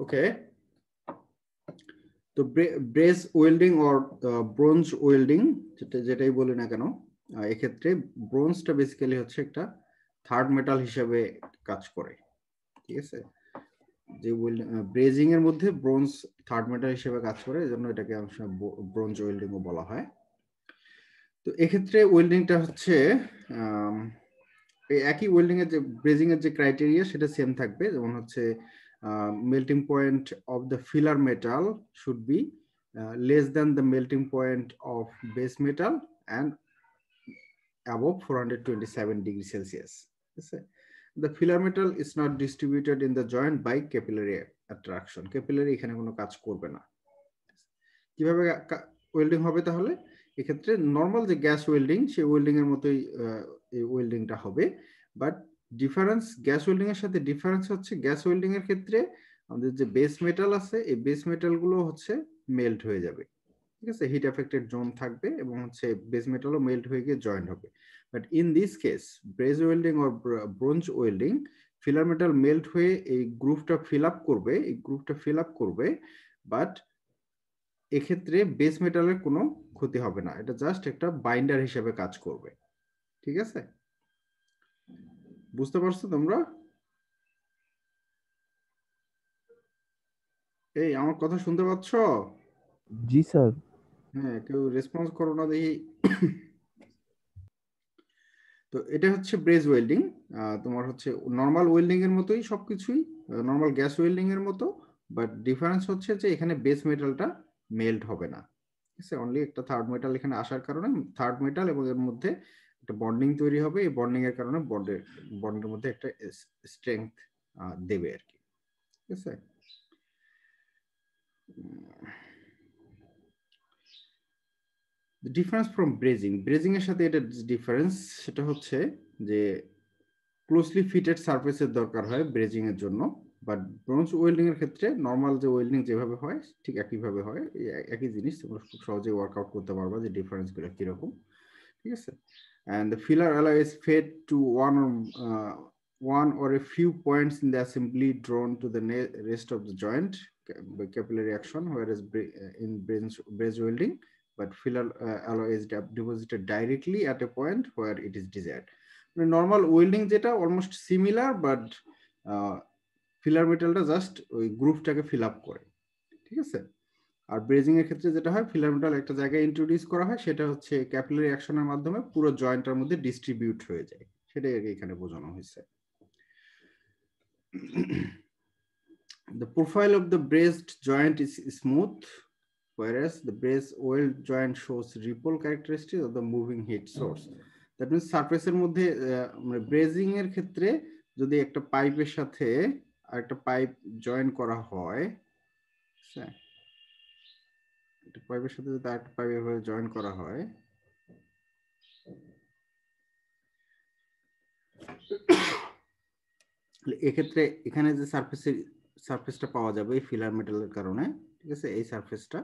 Okay. তো ব্রেজ welding or bronze welding যেটাই বলি না কেন, এক্ষেত্রে ব্রোঞ্জটা বেসিক্যালি হচ্ছে একটা থার্ড মেটাল হিসেবে কাজ করে। ঠিক আছে, যে ব্রেজিং এর মধ্যে ব্রোঞ্জ থার্ড মেটাল হিসেবে কাজ করে, এজন্য এটাকে ব্রোঞ্জ ওয়েল্ডিংও বলা হয়। তো এক্ষেত্রে ওয়েল্ডিংটা হচ্ছে একই ওয়েল্ডিং এর যে ব্রেজিং এর যে ক্রাইটেরিয়া সেটা সেম থাকবে। যেমন হচ্ছে melting point of the filler metal should be less than the melting point of base metal and above 427 degrees Celsius. The filler metal is not distributed in the joint by capillary attraction. Capillary এখানে কোনো কাজ করবে না। কিভাবে welding হবে তাহলে? এক্ষেত্রে normal যে গ্যাস ওয়েল্ডিং, সেই ওয়েল্ডিং এর মতোই এই ওয়েল্ডিংটা হবে, বাট ডিফারেন্স গ্যাস ওয়েল্ডিং এর সাথে ডিফারেন্স হচ্ছে গ্যাস ওয়েল্ডিং এর ক্ষেত্রে আমাদের যে বেস মেটাল আছে, এই বেস মেটাল গুলো হচ্ছে মেল্ট হয়ে যাবে। ঠিক আছে, হিট এফেক্টেড জোন থাকবে এবং হচ্ছে বেস মেটালও মেল্ট হয়ে গিয়ে জয়েন্ট হবে। But in this case braze welding or bronze welding, filler metal melt হয়ে এই গ্রুভটা ফিল আপ করবে, বাট এক্ষেত্রে বেস মেটালের কোনো ক্ষতি হবে না, এটা জাস্ট একটা বাইন্ডার হিসেবে কাজ করবে। ঠিক আছে, বুঝতে পারছো তোমরা? এই আমার কথা শুনতে পাচ্ছ? জি স্যার। হ্যাঁ, কেউ রেসপন্স করো না দেখি। তো এটা হচ্ছে ব্রেজ ওয়েল্ডিং। তোমার হচ্ছে নর্মাল ওয়েল্ডিং এর মতোই সবকিছুই, নর্মাল গ্যাস ওয়েল্ডিং এর মতো, বাট ডিফারেন্স হচ্ছে যে এখানে বেস মেটালটা মেল্ট হবে না। ঠিক আছে, অনলি একটা থার্ড মেটাল এখানে আসার কারণে থার্ড মেটাল এবং এর মধ্যে একটা বন্ডিং তৈরি হবে, এই বন্ডিং এর কারণে বন্ডের মধ্যে একটা স্ট্রেংথ দেবে আর কি। ঠিক আছে, ডিফারেন্স ফ্রম ব্রেজিং এর সাথে এটা ডিফারেন্স, সেটা হচ্ছে যে ক্লোজলি ফিটেড সারফেসের দরকার হয় ব্রেজিং এর জন্য, বাট ব্রোঞ্জ ওয়েল্ডিং এর ক্ষেত্রে নর্মাল যে ওয়েল্ডিং যেভাবে হয় ঠিক একইভাবে হয়, একই জিনিস, তোমরা খুব সহজে ওয়ার্কআউট করতে পারবা যে ডিফারেন্সগুলো কিরকম। ঠিক আছে, and the filler alloy is fed to one or a few points in the assembly drawn to the rest of the joint by capillary action, whereas in braze welding, but filler alloy is deposited directly at a point where it is desired. Normal welding যেটা almost similar, but filler মেটালটা just ওই গ্রুপটাকে fill up করে। ঠিক আছে, আর ব্রেজিং এর ক্ষেত্রে যেটা হয়, ফিলার মেটাল একটা জায়গায় ইন্ট্রোডিউস করা হয়, সেটা হচ্ছে ক্যাপিলারি অ্যাকশনের মাধ্যমে পুরো জয়েন্টের মধ্যে ডিস্ট্রিবিউট হয়ে যায়, সেটাই এখানে বোঝানো হয়েছে। The profile of the brazed joint is smooth, whereas the brazed weld joint shows ripple characteristics of the moving heat source. That means সারফেসের মধ্যে ব্রেজিং এর ক্ষেত্রে যদি একটা পাইপের সাথে আরেকটা পাইপ জয়েন করা হয়, একটা পাইপের সাথে যদি আরেকটা পাইপ এভাবে জয়েন করা হয়, এক্ষেত্রে এখানে যে সারফেসটা পাওয়া যাবে এই ফিলার মেটালের কারণে, ঠিক আছে, এই সারফেসটা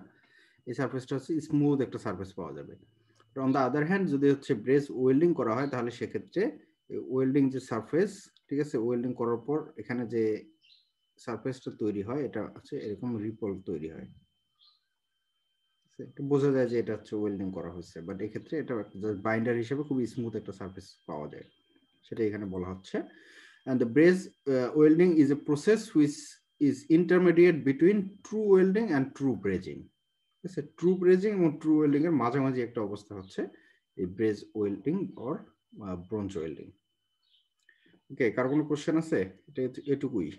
হচ্ছে স্মুথ একটা সারফেস পাওয়া যাবে। অন দ্য আদার হ্যান্ড যদি হচ্ছে ব্রেজ ওয়েল্ডিং করা হয়, তাহলে সেক্ষেত্রে ওয়েল্ডিং যে সারফেস, ঠিক আছে, ওয়েল্ডিং করার পর এখানে যে সারফেসটা তৈরি হয় এটা হচ্ছে এরকম রিপল তৈরি হয়, বোঝা যায় যে এটা হচ্ছে ওয়েল্ডিং করা হচ্ছে, বাট এক্ষেত্রে এটা বাইন্ডার হিসেবে খুব স্মুথ একটা সারফেস পাওয়া যায়, সেটা এখানে বলা হচ্ছে। And the braze welding is a process which is intermediate between true welding and true brazing. True ব্রেজিং এবং ট্রু ওয়েল্ডিং এর মাঝামাঝি একটা অবস্থা হচ্ছে এই ব্রেজ ওয়েল্ডিং অর ব্রোঞ্জ ওয়েল্ডিং। ওকে, কার কোনো কোশ্চেন আছে? এটা এটুকুই।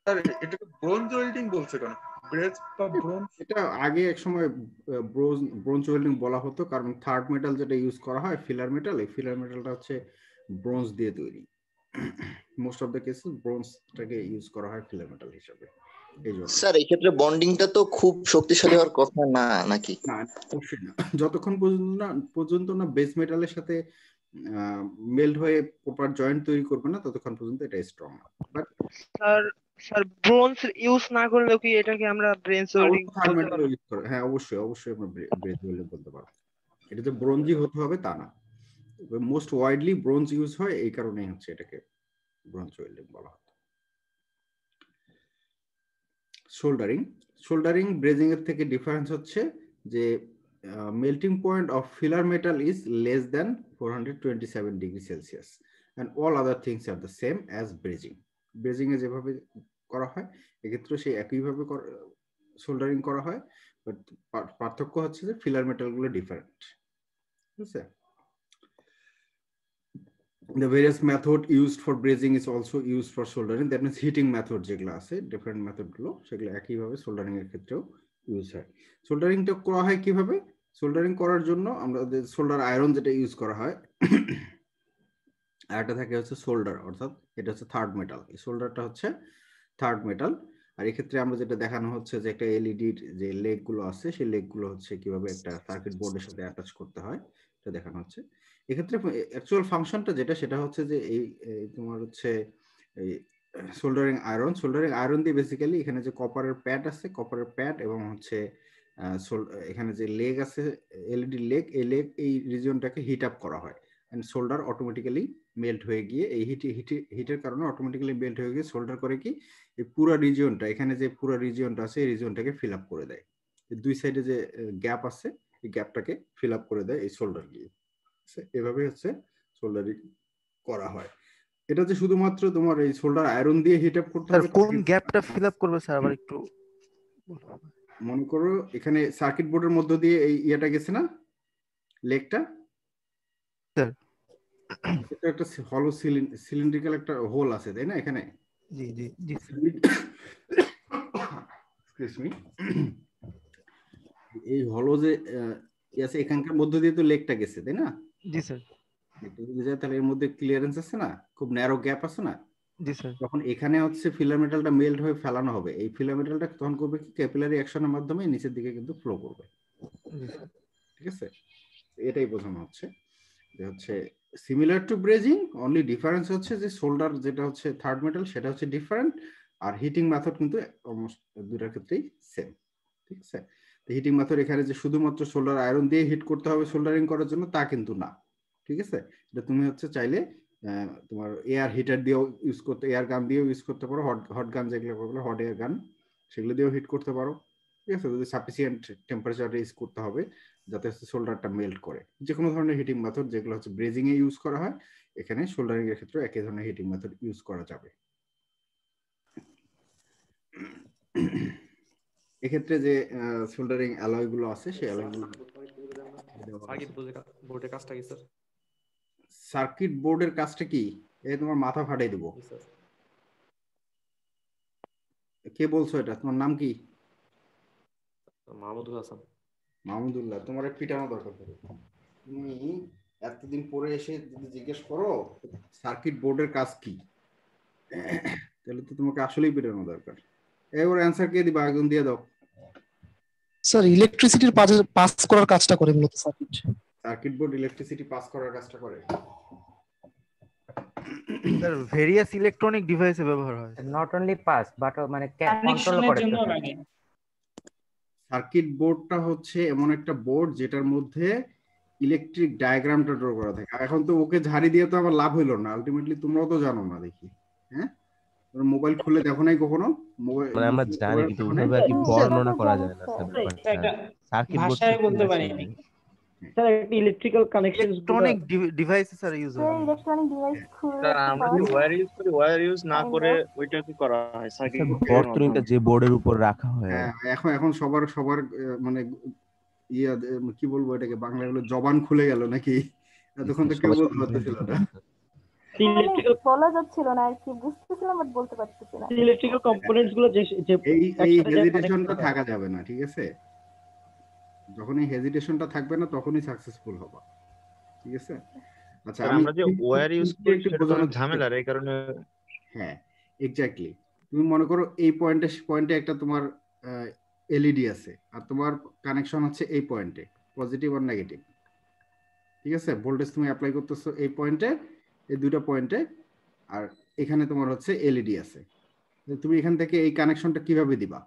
স্যার এটাকে ব্রোঞ্জ ওয়েল্ডিং বলছে কেন? ব্রেজ বা ব্রোঞ্জ? এটা আগে এক সময় ব্রোঞ্জ ওয়েল্ডিং বলা হতো, কারণ থার্ড মেটাল যেটা ইউজ করা হয় ফিলার মেটাল, এই ফিলার মেটালটা হচ্ছে ব্রোঞ্জ দিয়ে তৈরি। মোস্ট অফ দ্য কেসেস ব্রোঞ্জটাকে ইউজ করা হয় ফিলার মেটাল হিসেবে। স্যার এই ক্ষেত্রে বন্ডিংটা তো খুব শক্তিশালী হওয়ার কথা না নাকি? না, অবশ্যই না, যতক্ষণ পর্যন্ত না বেস মেটালের সাথে মেল্ট হয়ে প্রপার জয়েন্ট তৈরি করবে না, ততক্ষণ পর্যন্ত এটা স্ট্রং না। বাট স্যার ব্রোঞ্জ ইউজ না করলেও কি এটাকে আমরা ব্রেঞ্জ ওয়েল্ডিং বলতে পারবো? হ্যাঁ, অবশ্যই আমরা ব্রেঞ্জ ওয়েল্ডিং বলতে পারবো। এটা যে ব্রোঞ্জই হতে হবে তা না, মোস্ট ওয়াইডলি ব্রোঞ্জ ইউজ হয়, এই কারণেই হচ্ছে এটাকে ব্রোঞ্জ ওয়েল্ডিং বলা হয়। সোল্ডারিং ব্রেজিং এর থেকে ডিফারেন্স হচ্ছে যে melting point of filler metal is less than 427 degree Celsius and all other things are the same as brazing. Brazing এ যেভাবে করা হয় এক্ষেত্রে সেই একইভাবে সোল্ডারিং করা হয়, বাট পার্থক্য হচ্ছে যে ফিলার মেটাল গুলো ডিফারেন্ট। ঠিক আছে? The various method used for brazing is also used for soldering. That means heating method যেগুলো আছে, different method গুলো সেগুলো একইভাবে সোল্ডারিং এর ক্ষেত্রেও ইউজ হয়। সোল্ডারিংটা করা হয় কিভাবে? সোল্ডারিং করার জন্য আমরা সোল্ডার আয়রন যেটা ইউজ করা হয়, আর একটা থাকে হচ্ছে সোল্ডার, অর্থাৎ এটা হচ্ছে থার্ড মেটাল। এই সোল্ডারটা হচ্ছে থার্ড মেটাল। আর এক্ষেত্রে আমরা যেটা দেখানো হচ্ছে যে একটা এলইডির যে লেগ গুলো আছে সেই লেগ গুলো হচ্ছে কিভাবে একটা সার্কিট বোর্ডের সাথে অ্যাটাচ করতে হয় এটা দেখানো হচ্ছে। এক্ষেত্রে অ্যাকচুয়াল ফাংশনটা যেটা সেটা হচ্ছে যে এই তোমার হচ্ছে এই সোল্ডারিং আয়রন দিয়ে বেসিক্যালি এখানে যে কপারের প্যাড আছে, কপারের প্যাড এবং হচ্ছে এখানে যে লেগ আছে এলইডি লেগ, এই রিজিয়নটাকে হিট আপ করা হয় এন্ড সোল্ডার অটোমেটিক্যালি মেল্ট হয়ে গিয়ে এই হিটের কারণে অটোমেটিক্যালি মেল্ট হয়ে গিয়ে সোল্ডার করে কি এই পুরো রিজিয়নটা, এখানে যে পুরো রিজিয়নটা আছে এই রিজিয়নটাকে ফিল আপ করে দেয়। দুই সাইডে যে গ্যাপ আছে এই গ্যাপটাকে ফিল আপ করে দেয় এই সোল্ডার দিয়ে। এভাবে হচ্ছে সোল্ডারিং করা হয়। এটা যে শুধুমাত্র তোমার এই সোল্ডার আয়রন দিয়ে হিট আপ করতে হবে, কোন গ্যাপটা ফিল আপ করবে স্যার আবার একটু মনে করো এখানে সার্কিট বোর্ডের মধ্য দিয়ে এই ইয়েটা গেছে না, লেগটা, স্যার এটা একটা হলো সিলিন্ড্রিক্যাল একটা হোল আছে তাই না এখানে? জি জি জি এক্সকিউজ মি, এই হলো যে আছে এখানকার মধ্য দিয়ে তো লেগটা গেছে তাই না? জি স্যার। তাহলে এর মধ্যে ক্লিয়ারেন্স আছে না, খুব ন্যারো গ্যাপ আছে না? জি স্যার। যখন এখানে হচ্ছে ফিলার মেটালটা মেল্ট হয়ে ফেলানো হবে, এই ফিলার মেটালটা তখন করবে কি ক্যাপিলারি অ্যাকশনের মাধ্যমে নিচের দিকে কিন্তু ফ্লো করবে। ঠিক আছে? এটাই বোঝানো হচ্ছে যে হচ্ছে সিমিলার টু ব্রেজিং, অনলি ডিফারেন্স হচ্ছে যে সোল্ডার যেটা হচ্ছে থার্ড মেটাল সেটা হচ্ছে ডিফারেন্ট, আর হিটিং মেথড কিন্তু অলমোস্ট দুটার ক্ষেত্রেই সেম। ঠিক আছে? হিটিং মেথড এখানে যে শুধুমাত্র সোল্ডার আয়রন দিয়ে হিট করতে হবে সোল্ডারিং করার জন্য তা কিন্তু না। ঠিক আছে? এটা তুমি হচ্ছে চাইলে তোমার এয়ার হিটার দিয়েও ইউজ করতে, এয়ার গান দিয়েও ইউজ করতে পারো, হট গান যেগুলো বলে হট এয়ার গান সেগুলো দিয়েও হিট করতে পারো। ঠিক আছে? যদি সাফিসিয়েন্ট টেম্পারেচার ইউজ করতে হবে যাতে সোল্ডারটা মেল্ট করে। যে কোনো ধরনের হিটিং মেথড যেগুলো হচ্ছে ব্রেজিং এ ইউজ করা হয় এখানে সোল্ডারিং এর ক্ষেত্রে একই ধরনের হিটিং মেথড ইউজ করা যাবে। এক্ষেত্রে যে সোল্ডারিং অ্যালয় গুলো আছে সেই অ্যালয় গুলো বোর্ডের কাজটা কি স্যার? সার্কিট বোর্ডের কাজটা কি? এই তোমার মাথা ফাটাই দেবো। কে বলছো এটা? তোমার নাম কি? মাহমুদুল হাসান। মাহমুদুল্লাহ, তোমার পিটানো দরকার পড়ে। তুমি এতদিন পরে এসে যদি জিজ্ঞেস করো সার্কিট বোর্ডের কাজ কি, তাহলে তো তোমাকে আসলেই পিটানো দরকার। এবার অ্যানসার কে দিবা? একজন দিয়ে দাও। স্যার ইলেকট্রিসিটির পাস করার কাজটা করে মূলত সার্কিট বোর্ড ইলেকট্রিসিটি পাস করার কাজটা করে। স্যার ভেরিয়াস ইলেকট্রনিক ডিভাইসে ব্যবহার হয়, নট অনলি পাস বাট মানে কন্ট্রোল করে। সার্কিট বোর্ডটা হচ্ছে এমন একটা বোর্ড যেটার মধ্যে ইলেকট্রিক ডায়াগ্রামটা ড্র করা থাকে। এখন তো ওকে ঝাড়ি দিয়ে তো আমার লাভ হইলো না, আলটিমেটলি তোমরাও তো জানো না দেখি। হ্যাঁ, মোবাইল খুলে দেখো নাই কখনো? মোবাইল মানে আমরা জানি কিন্তু ওইভাবে আর কি বর্ণনা করা যায় না স্যার ব্যাপারটা। সার্কিট বোর্ড ভাষায় বলতে পারি না স্যার, একটা ইলেকট্রিক্যাল কানেকশন ইলেকট্রনিক ডিভাইসে স্যার ইউজ হয়। ইলেকট্রনিক ডিভাইস খুলে স্যার আমরা যে ওয়্যার ইউজ করি, ওয়্যার ইউজ না করে ওইটা কি করা হয় সার্কিট বর্তনীটা যে বোর্ডের উপর রাখা হয়। এখন সবার মানে ইয়া কি বলবো এটাকে বাংলায় হলো জবান খুলে গেল নাকি? তখন তো কেউ বলতে পারতেছিল না, বলা যাচ্ছিল না আর কি, বুঝতেছিলাম বাট বলতে পারতেছি না। ইলেকট্রিক্যাল কম্পোনেন্টস গুলো যে এই হেজিটেশনটা থাকা যাবে না। ঠিক আছে? যখন এই হেজিটেশনটা থাকবে না তখনই সাকসেসফুল হবে। ঠিক আছে? আচ্ছা, আমরা যে ওয়্যার ইউজ করি সেটা তো ঝামেলার, এই কারণে। হ্যাঁ, এক্স্যাক্টলি। তুমি মনে করো এই পয়েন্টে একটা তোমার এলইডি আছে আর তোমার কানেকশন হচ্ছে এই পয়েন্টে, পজিটিভ আর নেগেটিভ। ঠিক আছে? ভোল্টেজ তুমি অ্যাপ্লাই করতেছো এই পয়েন্টে, এই দুটো পয়েন্টে, আর এখানে তোমার হচ্ছে এলইডি আছে। তুমি এখান থেকে এই কানেকশনটা কিভাবে দিবা?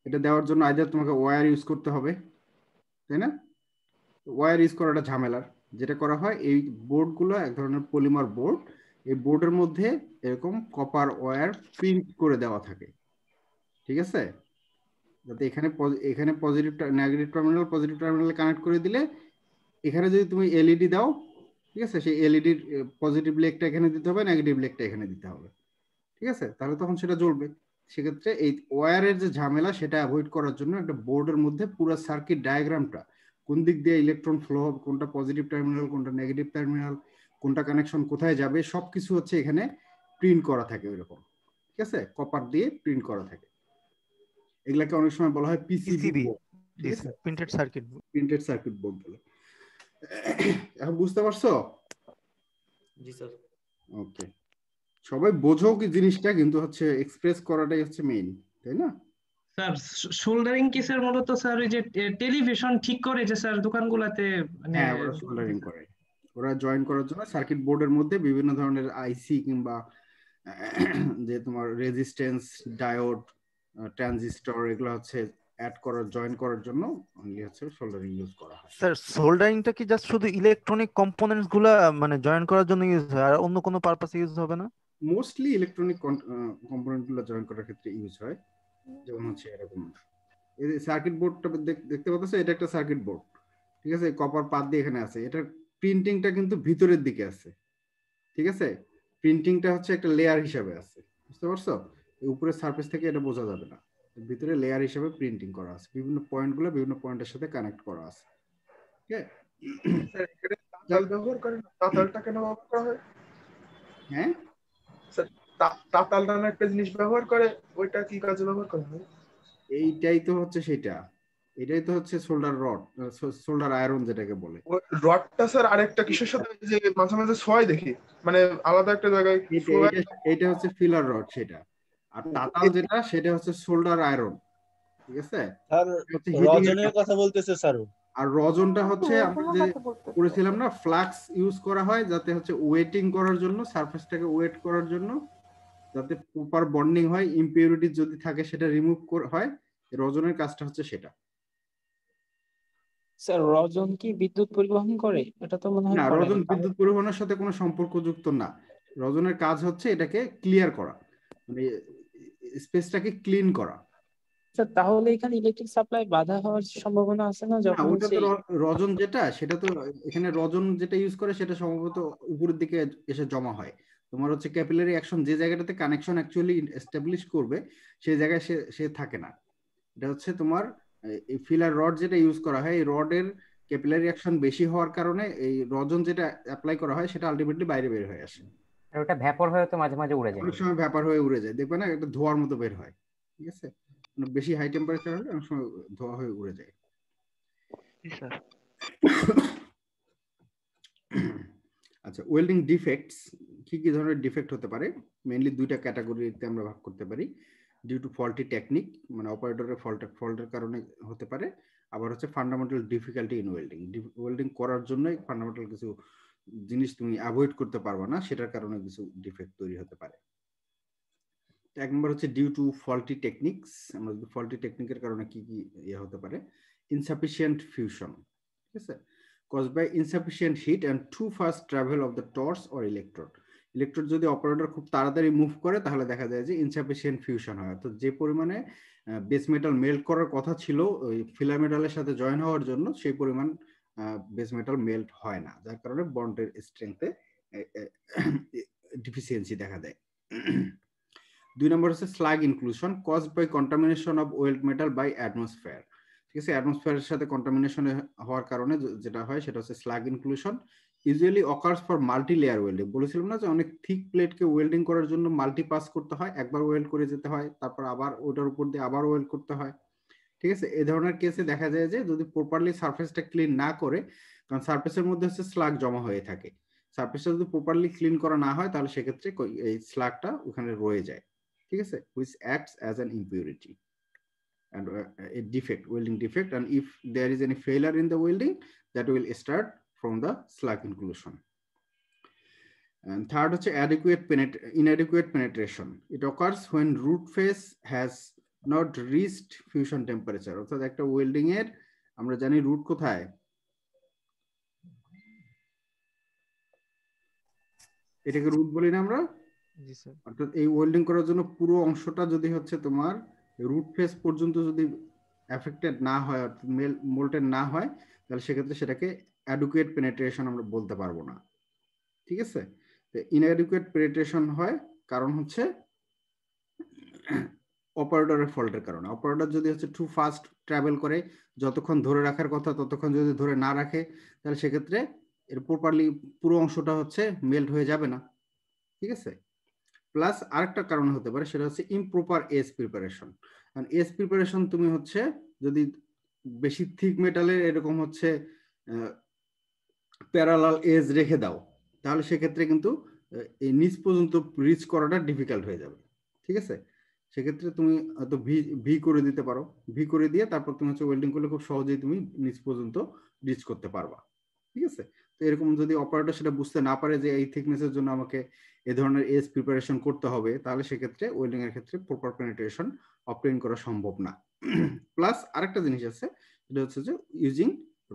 এটা দেওয়ার জন্য আইদার তোমাকে ওয়্যার ইউজ করতে হবে, তাই না? ওয়্যার ইউজ করাটা ঝামেলার। যেটা করা হয়, এই বোর্ডগুলো এক ধরনের পলিমার বোর্ড, এই বোর্ডের মধ্যে এরকম কপার ওয়্যার প্রিন্ট করে দেওয়া থাকে। ঠিক আছে, যাতে এখানে পজিটিভ নেগেটিভ টার্মিনাল পজিটিভ টার্মিনালে কানেক্ট করে দিলে এখানে যদি তুমি এলইডি দাও, ঠিক আছে, সেই এলইডির পজিটিভ লেগটা এখানে দিতে হবে, নেগেটিভ লেগটা এখানে দিতে হবে, ঠিক আছে, তাহলে তখন সেটা জ্বলবে। সেক্ষেত্রে এই ওয়্যারের যে ঝামেলা সেটা অ্যাভয়েড করার জন্য একটা বোর্ডের মধ্যে পুরো সার্কিট ডায়াগ্রামটা কোন দিক দিয়ে ইলেকট্রন ফ্লো হবে, কোনটা পজিটিভ টার্মিনাল, কোনটা নেগেটিভ টার্মিনাল, কোনটা কানেকশন কোথায় যাবে, সবকিছু হচ্ছে এখানে প্রিন্ট করা থাকে ওইরকম, ঠিক আছে, কপার দিয়ে প্রিন্ট করা থাকে। এগুলাকে অনেক সময় বলা হয় পিসিবি, ঠিক আছে, printed circuit printed circuit board বলে। এখন বুঝতে পারছো? জি স্যার। ওকে, সবাই বোঝো কি জিনিসটা, কিন্তু হচ্ছে এক্সপ্রেস করাটাই হচ্ছে মেইন, তাই না? স্যার সোল্ডারিং কি স্যার মূলত স্যার ওই যে টেলিভিশন ঠিক করে যে স্যার দোকানগুলোতে মানে হ্যাঁ, ওরা সোল্ডারিং করে, ওরা জয়েন করার জন্য সার্কিট বোর্ডের মধ্যে বিভিন্ন ধরনের আইসি কিংবা যে তোমার রেজিস্ট্যান্স, ডায়োড, ট্রানজিস্টর, এগুলো হচ্ছে অ্যাড করার, জয়েন করার জন্য অনলি হচ্ছে সোল্ডারিং ইউজ করা হয়। স্যার সোল্ডারিংটা কি জাস্ট শুধু ইলেকট্রনিক কম্পোনেন্টস গুলা মানে জয়েন করার জন্য ইউজ হয়, আর অন্য কোনো পারপাসে ইউজ হবে না? মোস্টলি ইলেকট্রনিক কম্পোনেন্ট গুলো জয়েন করার ক্ষেত্রে ইউজ হয়, যেমন হচ্ছে এরকম এই সার্কিট বোর্ডটা দেখতে পাচ্ছ, এটা একটা সার্কিট বোর্ড, ঠিক আছে, কপার পাত দিয়ে এখানে আছে, এটার প্রিন্টিংটা কিন্তু ভিতরের দিকে আছে, ঠিক আছে, প্রিন্টিংটা হচ্ছে একটা লেয়ার হিসাবে আছে, বুঝতে পারছো? উপরের সারফেস থেকে এটা বোঝা যাবে না, ভিতরে লেয়ার হিসাবে প্রিন্টিং করা আছে, বিভিন্ন পয়েন্টগুলো বিভিন্ন পয়েন্টের সাথে কানেক্ট করা আছে, ঠিক আছে। স্যার এখানে তাতাল ব্যবহার করেন, তাতালটা কেন ব্যবহার করা হয়? হ্যাঁ স্যার তাতাল নামে একটা জিনিস ব্যবহার করে, ওইটা কি কাজে ব্যবহার করা হয়? এইটাই তো হচ্ছে সেটা, এটাই তো হচ্ছে সোল্ডার রড, সোল্ডার আয়রন যেটাকে বলে। রডটা স্যার আরেকটা কিসের সাথে যে মাঝে মাঝে ছয় দেখি, মানে আলাদা একটা জায়গায় এটা হচ্ছে ফিলার রড সেটা, আর তাতাল যেটা সেটা হচ্ছে সোল্ডার আয়রন, ঠিক আছে। স্যার রজনের কথা বলতেছে স্যার। আর রজনটা হচ্ছে আমরা যে করেছিলাম না, ফ্লাক্স ইউজ করা হয় যাতে হচ্ছে ওয়েটিং করার জন্য, সারফেসটাকে ওয়েট করার জন্য, যাতে প্রপার বন্ডিং হয়, ইমপিউরিটি যদি থাকে সেটা রিমুভ হয়, রজনের কাজটা হচ্ছে সেটা। স্যার রজন কি বিদ্যুৎ পরিবহন করে? এটা তো মনে হয় না, করে রজন না। বিদ্যুৎ পরিবহনের সাথে কোনো সম্পর্কযুক্ত না। রজনের কাজ হচ্ছে এটাকে ক্লিয়ার করা, মানে স্পেসটাকে ক্লিন করা। স্যার তাহলে এখানে ইলেকট্রিক সাপ্লাই বাধা হওয়ার সম্ভাবনা আছে না? না, যখন ওটা তো রজন যেটা, সেটা তো এখানে রজন যেটা ইউজ করে সেটা সম্ভবত উপরের দিকে এসে জমা হয়। তোমার হচ্ছে ক্যাপিলারি অ্যাকশন যে জায়গাটাতে কানেকশন অ্যাকচুয়ালি এস্টাবলিশ করবে সেই জায়গায় সে থাকে না। এটা হচ্ছে তোমার এই ফিলার রড যেটা ইউজ করা হয়, এই রডের ক্যাপিলারি অ্যাকশন বেশি হওয়ার কারণে এই রজন যেটা অ্যাপ্লাই করা হয় সেটা আলটিমেটলি বাইরে বের হয়ে আসে। আর ওটা ভ্যাপর হয়ে তো মাঝে মাঝে উড়ে যায়, অনেক সময় ভ্যাপার হয়ে উড়ে যায়, দেখবে না, একটা ধোঁয়ার মতো বের হয়, ঠিক আছে, বেশি হাই টেম্পারেচার হলে অনেক সময় ধোঁয়া হয়ে উড়ে যায়। আচ্ছা, ওয়েল্ডিং ডিফেক্টস কি কি ধরনের ডিফেক্ট হতে পারে? মেইনলি দুইটা ক্যাটাগরিতে আমরা ভাগ করতে পারি। ডিউ টু ফল্টি টেকনিক, মানে অপারেটরের ফল্টের কারণে হতে পারে, আবার হচ্ছে fundamental difficulty in welding, welding করার জন্য ফান্ডামেন্টাল কিছু জিনিস তুমি অ্যাভয়েড করতে পারবে না, সেটার কারণে কিছু ডিফেক্ট তৈরি হতে পারে। এক নম্বর হচ্ছে ডিউ টু ফল্টি টেকনিকস, আমরা ফল্টি টেকনিকের কারণে কি কি ইয়ে হতে পারে? ইনসাফিসিয়েন্ট ফিউশন, ঠিক আছে, caused by insufficient heat and too fast travel of the torch or electrode. Electrode যদি অপারেটর খুব তাড়াতাড়ি মুভ করে তাহলে দেখা যায় যে ইনসাফিসিয়েন্ট ফিউশন হয়, তো যে পরিমাণে বেস মেটাল মেল্ট করার কথা ছিল ওই ফিলার মেটালের সাথে জয়েন হওয়ার জন্য, সেই পরিমাণ বেস মেটাল মেল্ট হয় না, যার কারণে বন্ডের স্ট্রেংথে ডিফিসিয়েন্সি দেখা দেয়। দুই নম্বর হচ্ছে slag inclusion, caused by contamination of weld metal by atmosphere, ঠিক আছে, অ্যাটমসফিয়ারের সাথে কন্টামিনেশন হওয়ার কারণে যেটা হয় সেটা হচ্ছে slag inclusion. Usually occurs for multi layer welding, বলেছিলাম না যে অনেক থিক প্লেটকে ওয়েল্ডিং করার জন্য মাল্টি পাস করতে হয়, একবার ওয়েল্ড করে যেতে হয়, তারপর আবার ওটার উপর দিয়ে আবার ওয়েল্ড করতে হয়, ঠিক আছে। এই ধরনের কেসে দেখা যায় যে যদি প্রপারলি সারফেসটা ক্লিন না করে, কারণ সারফেসের মধ্যে হচ্ছে স্লাগ জমা হয়ে থাকে, সারফেসটা যদি প্রপারলি ক্লিন করা না হয় তাহলে সেক্ষেত্রে এই স্লাগটা ওখানে রয়ে যায়, ঠিক আছে, which acts as an impurity and a defect, welding defect, and if there is any failure in the welding, that will start from the slag inclusion. And third হচ্ছে inadequate penetration, it occurs when root face has not reached fusion temperature, অর্থাৎ একটা welding এর আমরা জানি root কোথায়, এটাকে root বলি না আমরা, অর্থাৎ এই ওয়েল্ডিং করার জন্য পুরো অংশটা যদি হচ্ছে তোমার রুট ফেস পর্যন্ত যদি এফেক্টেড না হয়, মোল্টেন না হয়, তাহলে সেক্ষেত্রে সেটাকে অ্যাডুকুয়েট পেনিট্রেশন আমরা বলতে পারবো না। ঠিক আছে, ইনঅ্যাডুকুয়েট পেনিট্রেশন হয় কারণ হচ্ছে অপারেটরের ফল্টের কারণে। অপারেটর যদি হচ্ছে টু ফাস্ট ট্রাভেল করে, যতক্ষণ ধরে রাখার কথা ততক্ষণ যদি ধরে না রাখে, তাহলে সেক্ষেত্রে এর প্রপারলি পুরো অংশটা হচ্ছে মেল্ট হয়ে যাবে না। ঠিক আছে, প্লাস আরেকটা কারণ হতে পারে, সেটা হচ্ছে ইমপ্রপার এজ প্রিপারেশন। কারণ এজ প্রিপারেশন তুমি হচ্ছে যদি বেশি থিক মেটালের এরকম হচ্ছে প্যারালাল এজ রেখে দাও, তাহলে সেক্ষেত্রে কিন্তু এই নিচ পর্যন্ত রিচ করাটা ডিফিকাল্ট হয়ে যাবে। ঠিক আছে, সেক্ষেত্রে তুমি হয়তো ভি করে দিতে পারো, ভি করে দিয়ে তারপর তুমি হচ্ছে ওয়েল্ডিং করলে খুব সহজেই তুমি নিচ পর্যন্ত রিচ করতে পারবা। ঠিক আছে, তো এরকম যদি অপারেটর সেটা বুঝতে না পারে যে এই থিকনেসের জন্য আমাকে এই ধরনের এজ প্রিপারেশন করতে হবে, তাহলে সেক্ষেত্রে ওয়েল্ডিং এর ক্ষেত্রে প্রপার পেনিট্রেশন অবটেইন করা সম্ভব না। প্লাস আরেকটা জিনিস আছে, সেটা হচ্ছে যে using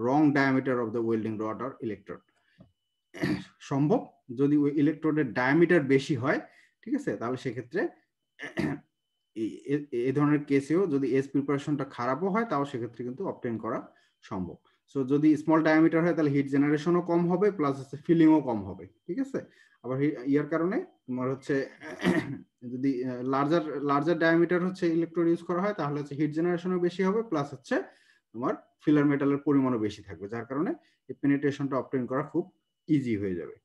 wrong diameter of the welding rod or electrode. সম্ভব যদি ওই ইলেকট্রোডের ডায়ামিটার বেশি হয়, ঠিক আছে, তাহলে সেক্ষেত্রে এই ধরনের কেসেও যদি এজ প্রিপারেশনটা খারাপও হয়, তাও সেক্ষেত্রে কিন্তু অবটেইন করা সম্ভব। সো যদি স্মল ডায়ামিটার হয় তাহলে হিট জেনারেশনও কম হবে, প্লাস হচ্ছে ফিলিংও কম হবে। ঠিক আছে, আবার ইয়ার কারণে তোমার হচ্ছে যদি লার্জার ডায়ামিটার হচ্ছে ইলেকট্রোড ইউজ করা হয়, তাহলে হচ্ছে হিট জেনারেশনও বেশি হবে, প্লাস হচ্ছে তোমার ফিলার মেটালের পরিমাণও বেশি থাকবে, যার কারণে এই পেনিট্রেশনটা অবটেইন করা খুব ইজি হয়ে যাবে।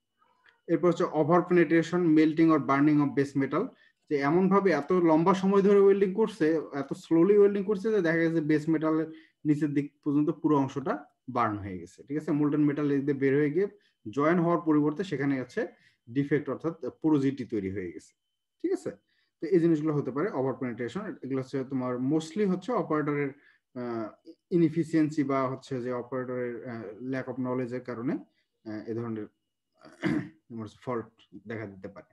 এরপর হচ্ছে over penetration, melting or burning of base metal. যে এমন ভাবে এত লম্বা সময় ধরে ওয়েল্ডিং করছে, এত স্লোলি ওয়েল্ডিং করছে যে দেখা গেছে বেস মেটালের নিচের দিক পর্যন্ত পুরো অংশটা বার্ন হয়ে গেছে। ঠিক আছে, মোল্টেন মেটাল দিয়ে বের হয়ে গিয়ে জয়েন হওয়ার পরিবর্তে সেখানে আছে ডিফেক্ট অর্থাৎ পোরোজিটি তৈরি হয়ে গেছে। ঠিক আছে, তো এই জিনিসগুলো হতে পারে ওভার পেনিট্রেশন। এগুলো হচ্ছে তোমার মোস্টলি হচ্ছে অপারেটরের ইনএফিসিয়েন্সি বা হচ্ছে যে অপারেটরের ল্যাক অফ নলেজের কারণে এই ধরনের ফল্ট দেখা দিতে পারে।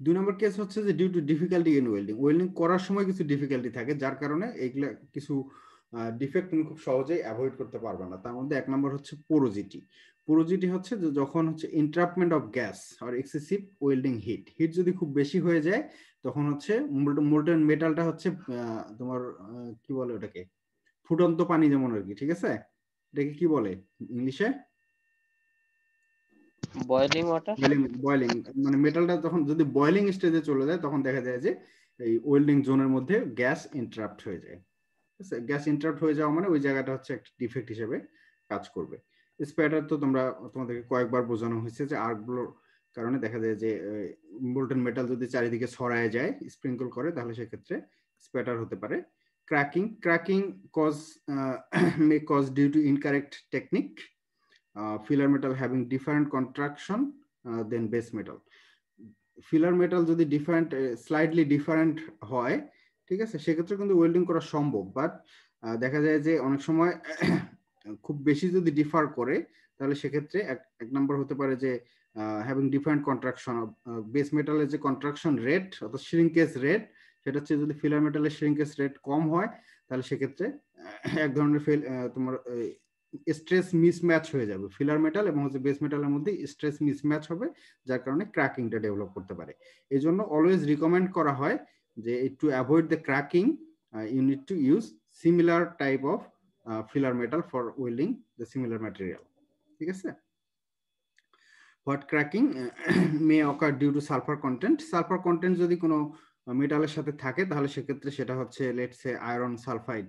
2 নম্বর কেস হচ্ছে যে due to difficulty in welding. Welding করার সময় কিছু ডিফিকাল্টি থাকে, যার কারণে এইগুলা কিছু ডিফেক্ট তুমি খুব সহজেই অ্যাভয়েড করতে পারবে না। তার মধ্যে 1 নম্বর হচ্ছে পোরোজিটি। পোরোজিটি হচ্ছে যে যখন হচ্ছে ইন্টারাপ্টমেন্ট অফ গ্যাস আর এক্সেসিভ ওয়েল্ডিং হিট, হিট যদি খুব বেশি হয়ে যায়, তখন হচ্ছে মোল্টেন মেটালটা হচ্ছে তোমার কি বলে ওটাকে, ফুটন্ত পানি যেমন আর কি। ঠিক আছে, এটাকে কি বলে ইংলিশে? Boiling water. বয়লিং মানে মেটালটা তখন যদি বয়লিং স্টেজে চলে যায়, তখন দেখা যায় যে এই ওয়েল্ডিং জোনের মধ্যে গ্যাস ইন্টারাপ্ট হয়ে যায়। ঠিক আছে, গ্যাস ইন্টারাপ্ট হয়ে যাওয়া মানে ওই জায়গাটা হচ্ছে একটা ডিফেক্ট হিসেবে কাজ করবে। স্প্যাটার তো তোমাদেরকে কয়েকবার বোঝানো হয়েছে যে আর্কগুলোর কারণে দেখা যায় যে মোল্টেন মেটাল যদি চারিদিকে ছড়ায় যায়, স্প্রিঙ্কল করে, তাহলে সেক্ষেত্রে স্প্যাটার হতে পারে। Cracking may cause due to incorrect technique. Filler metal having different contraction than base metal. Filler metal যদি slightly different হয়, ঠিক আছে, সেক্ষেত্রে কিন্তু ওয়েল্ডিং করা সম্ভব। বাট দেখা যায় যে অনেক সময় খুব বেশি যদি ডিফার করে, তাহলে সেক্ষেত্রে 1 নম্বর হতে পারে যে হ্যাভিং ডিফারেন্ট কন্ট্রাকশন। বেস মেটালের যে কন্ট্রাকশন রেট অর্থাৎ শ্রিঙ্কেজ রেট, সেটা হচ্ছে যদি ফিলার মেটালের শ্রিঙ্কেজ রেট কম হয়, তাহলে সেক্ষেত্রে এক ধরনের তোমার স্ট্রেস মিসম্যাচ হয়ে যাবে। ফিলার মেটাল এবং হচ্ছে বেস মেটালের মধ্যে স্ট্রেস মিসম্যাচ হবে, যার কারণে ক্র্যাকিংটা ডেভেলপ করতে পারে। এই জন্য অলওয়েজ রিকমেন্ড করা হয় যে to avoid the cracking you need to use similar type of filler metal for welding the similar material. ঠিক আছে, what cracking may occur due to sulphur content. Sulphur content যদি কোনো মেটালের সাথে থাকে, তাহলে সেক্ষেত্রে সেটা হচ্ছে লেটস সে আয়রন সালফাইড।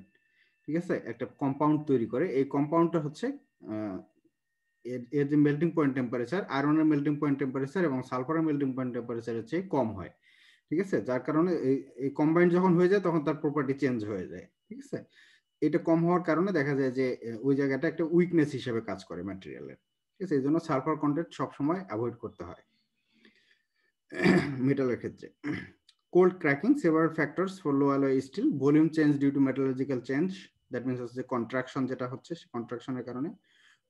ঠিক আছে, একটা কম্পাউন্ড তৈরি করে। এই কম্পাউন্ডটা হচ্ছে এর যে মেল্টিং পয়েন্ট টেম্পারেচার, আয়রনের মেল্টিং পয়েন্ট টেম্পারেচার এবং সালফারের মেল্টিং পয়েন্ট টেম্পারেচারের চেয়ে কম হয়। ঠিক আছে, যার কারণে এই কম্বাইন্ড যখন হয়ে যায়, তখন তার প্রপার্টি চেঞ্জ হয়ে যায়। ঠিক আছে, এটা কম হওয়ার কারণে দেখা যায় যে ওই জায়গাটা একটা উইকনেস হিসেবে কাজ করে ম্যাটেরিয়ালের। ঠিক আছে, এই জন্য সালফার কন্টেন্ট সবসময় অ্যাভয়েড করতে হয় মেটালের ক্ষেত্রে। Cold cracking, several factors for low alloy steel. Volume change due to metallurgical change, that means হচ্ছে কন্ট্রাকশন যেটা হচ্ছে, কন্ট্রাকশনের কারণে।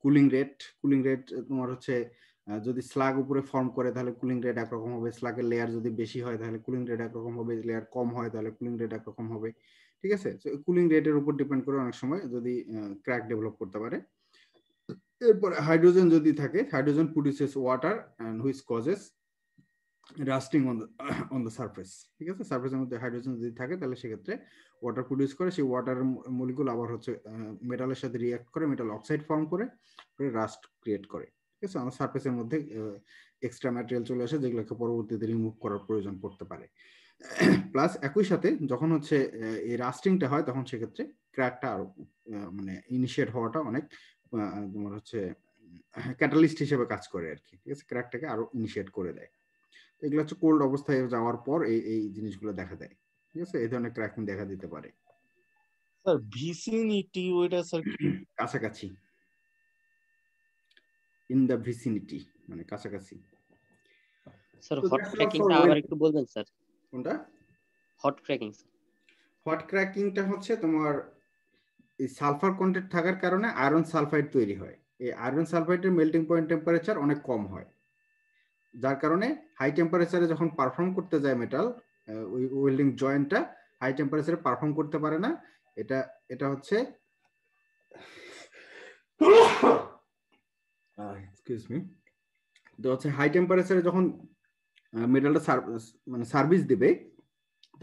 কুলিং রেট তোমার হচ্ছে যদি স্লাগ উপরে ফর্ম করে, তাহলে কুলিং রেট একরকম হবে। স্লাগের লেয়ার যদি বেশি হয়, তাহলে কুলিং রেট একরকম হবে। লেয়ার কম হয়, তাহলে কুলিং রেট একরকম হবে। ঠিক আছে, কুলিং রেটের উপর ডিপেন্ড করে অনেক সময় যদি ক্র্যাক ডেভেলপ করতে পারে। এরপরে হাইড্রোজেন যদি থাকে, hydrogen produces water and which causes rusting on the surface, ঠিক আছে। সারফেসের মধ্যে হাইড্রোজেন যদি থাকে তাহলে সেক্ষেত্রে ওয়াটার প্রডিউস করে, সেই ওয়াটার মলিকুল আবার হচ্ছে মেটালের সাথে রিঅ্যাক্ট করে মেটাল অক্সাইড ফর্ম করে রাস্ট ক্রিয়েট করে, ঠিক আছে। আমার সারফেসের মধ্যে এক্সট্রা ম্যাটেরিয়াল চলে আসে যেগুলোকে পরবর্তীতে রিমুভ করার প্রয়োজন পড়তে পারে। প্লাস একই সাথে যখন হচ্ছে এই রাস্টিংটা হয় তখন সেক্ষেত্রে ক্র্যাকটা আরো মানে ইনিশিয়েট হওয়াটা অনেক তোমার হচ্ছে ক্যাটালিস্ট হিসেবে কাজ করে আর কি, ঠিক আছে। ক্র্যাকটাকে আরো ইনিশিয়েট করে দেয়। এগুলো হচ্ছে কোল্ড অবস্থায় যাওয়ার পর এই জিনিসগুলো দেখা দেয়, ঠিক আছে। এই ধরনের ক্র্যাকিং দেখা দিতে পারে। স্যার ভিসিনিটি ওইটা স্যার কাছাকাছি, ইন দ্য ভিসিনিটি মানে কাছাকাছি। স্যার হট ক্র্যাকিংটা আবার একটু বলবেন স্যার? কোনটা হট ক্র্যাকিং? হট ক্র্যাকিংটা হচ্ছে তোমার এই সালফার কন্টেন্ট থাকার কারণে আয়রন সালফাইড তৈরি হয়। এই আয়রন সালফাইডের মেল্টিং পয়েন্ট টেম্পারেচার অনেক কম হয়, যার কারণে হাই টেম্পারেচারে যখন পারফর্ম করতে যায় মেটাল, ওই ওয়েল্ডিং জয়েন্টটা হাই টেম্পারেচারে পারফর্ম করতে পারে না। এটা হচ্ছে এক্সকিউজ মি, তো হচ্ছে হাই টেম্পারেচারে যখন মেটালটা মানে সার্ভিস দিবে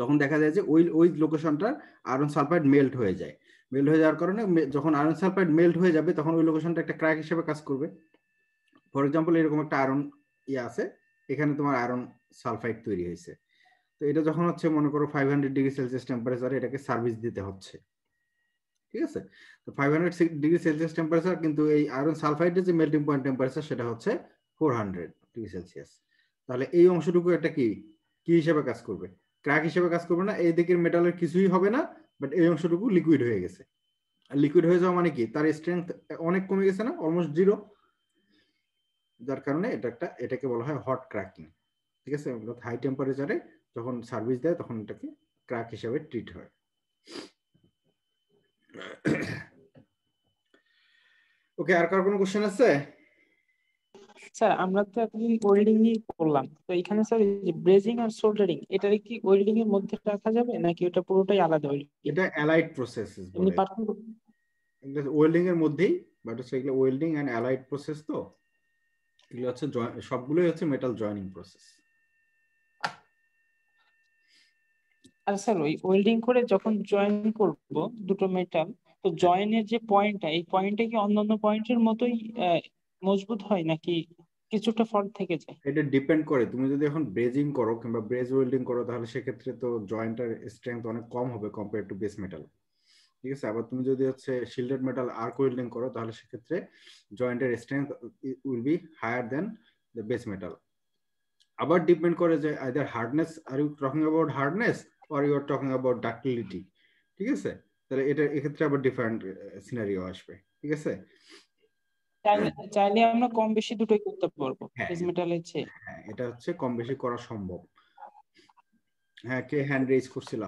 তখন দেখা যায় যে ওই লোকেশনটা আয়রন সালফাইড মেল্ট হয়ে যায়। মেল্ট হয়ে যাওয়ার কারণে যখন আয়রন সালফাইড মেল্ট হয়ে যাবে তখন ওই লোকেশনটা একটা ক্র্যাক হিসেবে কাজ করবে। ফর এক্সাম্পল এরকম একটা আয়রন আছে, এখানে তোমার আয়রন সালফাইড তৈরি হয়েছে, তো এটা যখন হচ্ছে মনে করো 500 ডিগ্রি সেলসিয়াস টেম্পারেচারে এটাকে সার্ভিস দিতে হচ্ছে, ঠিক আছে। তো 500 ডিগ্রি সেলসিয়াস টেম্পারেচার, কিন্তু এই আয়রন সালফাইডের যে মেল্টিং পয়েন্ট টেম্পারেচার সেটা হচ্ছে 400 ডিগ্রি সেলসিয়াস। তাহলে এই অংশটুকু একটা কি হিসেবে কাজ করবে? ক্র্যাক হিসেবে কাজ করবে না। এই দিকের মেটালের কিছুই হবে না, বাট এই অংশটুকু লিকুইড হয়ে গেছে। আর লিকুইড হয়ে যাওয়া মানে কি, তার স্ট্রেংথ অনেক কমে গেছে না, অলমোস্ট জিরো, যার কারণে এটাকে বলা হয় হট ক্র্যাকিং, ঠিক আছে। হাই টেম্পারেচারে যখন সার্ভিস দেয় তখন এটাকে ক্র্যাক হিসেবে ট্রিট হয়। ওকে, আর কার কোনো কোশ্চেন আছে? স্যার আমরা তো এতদিন ওয়েল্ডিং নিয়ে করলাম, তো এখানে স্যার ব্রেজিং আর সোল্ডারিং এটারে কি ওয়েল্ডিং এর মধ্যে রাখা যাবে নাকি ওটা পুরোটাই আলাদা? এটা অ্যালাইড প্রসেস বলে, এটা ওয়েল্ডিং এর মধ্যেই, বাট হচ্ছে এগুলো ওয়েল্ডিং এন্ড অ্যালাইড প্রসেস। তো এগুলো হচ্ছে সবগুলোই হচ্ছে মেটাল জয়েনিং প্রসেস। আর স্যার ওই ওয়েল্ডিং করে যখন জয়েন করব দুটো মেটাল, তো জয়েনের যে পয়েন্টটা, এই পয়েন্টটা কি অন্যান্য পয়েন্টের মতোই মজবুত হয় নাকি কিছুটা ফল্ট থেকে যায়? এটা ডিপেন্ড করে। তুমি যদি এখন ব্রেজিং করো কিংবা ব্রেজ ওয়েল্ডিং করো তাহলে সেক্ষেত্রে তো জয়েন্টের স্ট্রেংথ অনেক কম হবে কম্পেয়ার টু বেস মেটাল, ঠিক আছে। আবার তুমি যদি হচ্ছে শিল্ডেড মেটাল আর্ক ওয়েল্ডিং করো তাহলে সেক্ষেত্রে জয়েন্টের strength will be higher than the base metal. আবার ডিপেন্ড করে যে either hardness, are you talking about hardness or you are talking about ductility, ঠিক আছে। তাহলে এটা এক্ষেত্রে আবার ডিফারেন্ট সিনারিও আসবে, ঠিক আছে। চাইলে আমরা কম বেশি দুটোই করতে পারবো বেস মেটালের চেয়ে। হ্যাঁ, এটা হচ্ছে কম বেশি করা সম্ভব। হ্যাঁ, কে হ্যান্ড রেজ করছিল?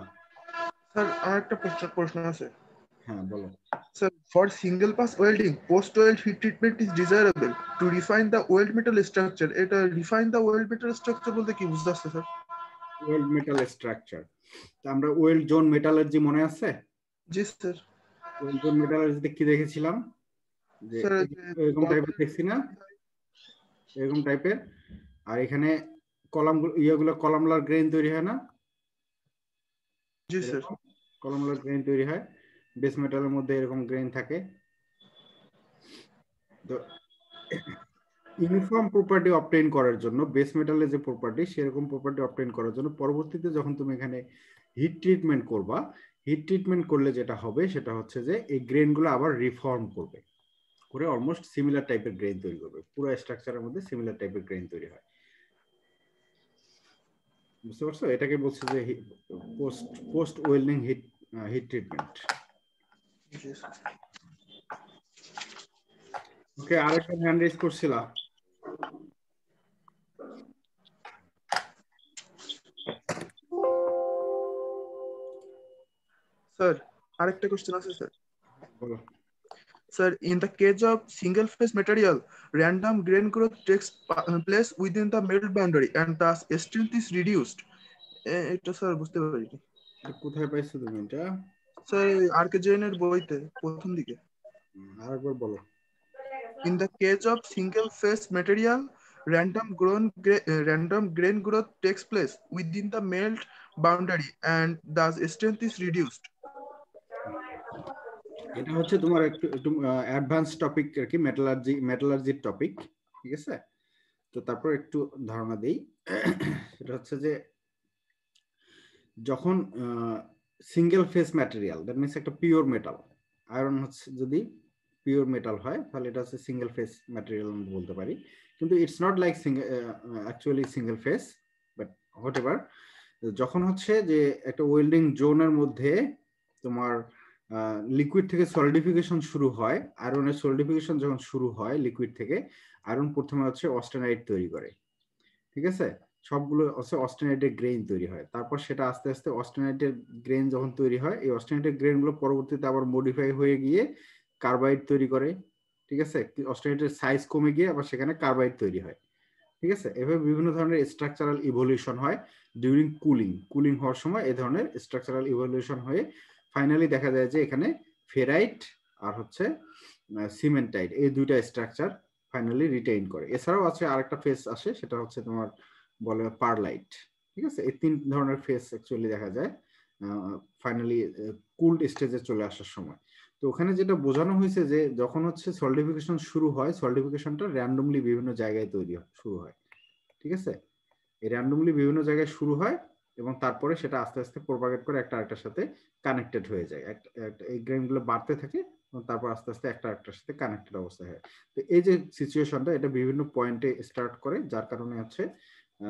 স্যার আর একটা প্রশ্ন আছে। হ্যাঁ বলো। Sir, for single pass welding, post-weld heat treatment is desirable to refine the weld metal structure. এটা refine the weld metal structure বলতে কি বুঝাচ্ছে স্যার? ওয়েল্ড মেটাল স্ট্রাকচার, আমরা ওয়েল্ড জোন মেটালার্জি মনে আছে? জি স্যার। ওয়েল্ড জোন মেটালার্জিতে কি দেখেছিলাম যে এরকম টাইপের দেখছি না, এরকম টাইপের। আর এখানে কলামগুলো কলামলার গ্রেন তৈরি হয় না? জি স্যার, কলামলার গ্রেন তৈরি হয়। বেস মেটালের মধ্যে এরকম গ্রেন থাকে। তো ইউনিফর্ম প্রপার্টি অবটেইন করার জন্য বেস মেটালের যে প্রপার্টি সেরকম প্রপার্টি অবটেইন করার জন্য পরবর্তীতে যখন তুমি এখানে হিট ট্রিটমেন্ট করবা, হিট ট্রিটমেন্ট করলে যেটা হবে সেটা হচ্ছে যে এই গ্রেনগুলো আবার রিফর্ম করবে, করে অলমোস্ট সিমিলার টাইপের গ্রেন তৈরি করবে। পুরো স্ট্রাকচারের মধ্যে সিমিলার টাইপের গ্রেন তৈরি হয়, বুঝতে পারছো? এটাকে বলছে যে পোস্ট ওয়েল্ডিং হিট ট্রিটমেন্ট। ওকে, আরেকটা হ্যান্ড রেজ করছিল। স্যার আরেকটা কোশ্চেন আছে স্যার। বলো। Sir, in the case of single phase material, random grain growth takes place within the melt boundary and thus strength is reduced. এটা sir বুঝতে পারিনি। কোথায় পাইছো তুমি এটা? স্যার আরকে জেনের বইতে প্রথম দিকে। আরেকবার বলো। In the case of single phase material, random grain growth takes place within the melt boundary and thus strength is reduced. এটা হচ্ছে তোমার একটু অ্যাডভান্স টপিক আর কি, মেটালার্জির টপিক, ঠিক আছে? তো তারপর একটু ধারণা দেই। সেটা হচ্ছে যে যখন single face material, that means একটা পিওর মেটাল, আয়রন হচ্ছে যদি পিওর মেটাল হয় তাহলে এটা হচ্ছে সিঙ্গেল ফেস ম্যাটেরিয়াল বলতে পারি, কিন্তু it's not like actually single face, but what ever. যখন হচ্ছে যে একটা ওয়েল্ডিং জোনের মধ্যে তোমার লিকুইড থেকে সলিডিফিকেশন শুরু হয়, আয়রনের সলিডিফিকেশন যখন শুরু হয় লিকুইড থেকে, আয়রন প্রথমে হচ্ছে অস্টেনাইট তৈরি করে, ঠিক আছে? সবগুলো হচ্ছে অস্টেনাইটের গ্রেইন তৈরি হয়, তারপর সেটা আস্তে আস্তে অস্টেনাইটের গ্রেইন যখন তৈরি হয়, এই অস্টেনাইটের গ্রেইনগুলো পরবর্তীতে আবার মডিফাই হয়ে গিয়ে কার্বাইড তৈরি করে, ঠিক আছে? অস্টেনাইটের সাইজ কমে গিয়ে আবার সেখানে কার্বাইড তৈরি হয়, ঠিক আছে? এভাবে বিভিন্ন ধরনের স্ট্রাকচারাল ইভলিউশন হয় ডিউরিং কুলিং হওয়ার সময়। এই ধরনের স্ট্রাকচারাল ইভলিউশন হয়ে ফাইনালি দেখা যায় যে এখানে ফেরাইট আর হচ্ছে সিমেন্টাইট, এই দুইটা স্ট্রাকচার ফাইনালি রিটেইন করে। এছাড়াও আছে আরেকটা ফেস আসে, সেটা হচ্ছে তোমার বলে পারলাইট, ঠিক আছে? এই তিন ধরনের ফেস অ্যাকচুয়ালি দেখা যায় ফাইনালি কুলড স্টেজে চলে আসার সময়। তো ওখানে যেটা বোঝানো হয়েছে যে যখন হচ্ছে সলিডিফিকেশন শুরু হয়, সলিডিফিকেশনটা র্যান্ডমলি বিভিন্ন জায়গায় শুরু হয়, ঠিক আছে? এই র্যান্ডমলি বিভিন্ন জায়গায় শুরু হয় এবং তারপরে সেটা আস্তে আস্তে প্রোপাগেট করে একটা আরেকটার সাথে কানেক্টেড হয়ে যায়। এই গ্রেনগুলো বাড়তে থাকে এবং তারপর আস্তে আস্তে একটা আরেকটার সাথে কানেক্টেড অবস্থায় হয়। তো এই যে সিচুয়েশনটা, এটা বিভিন্ন পয়েন্টে স্টার্ট করে, যার কারণে হচ্ছে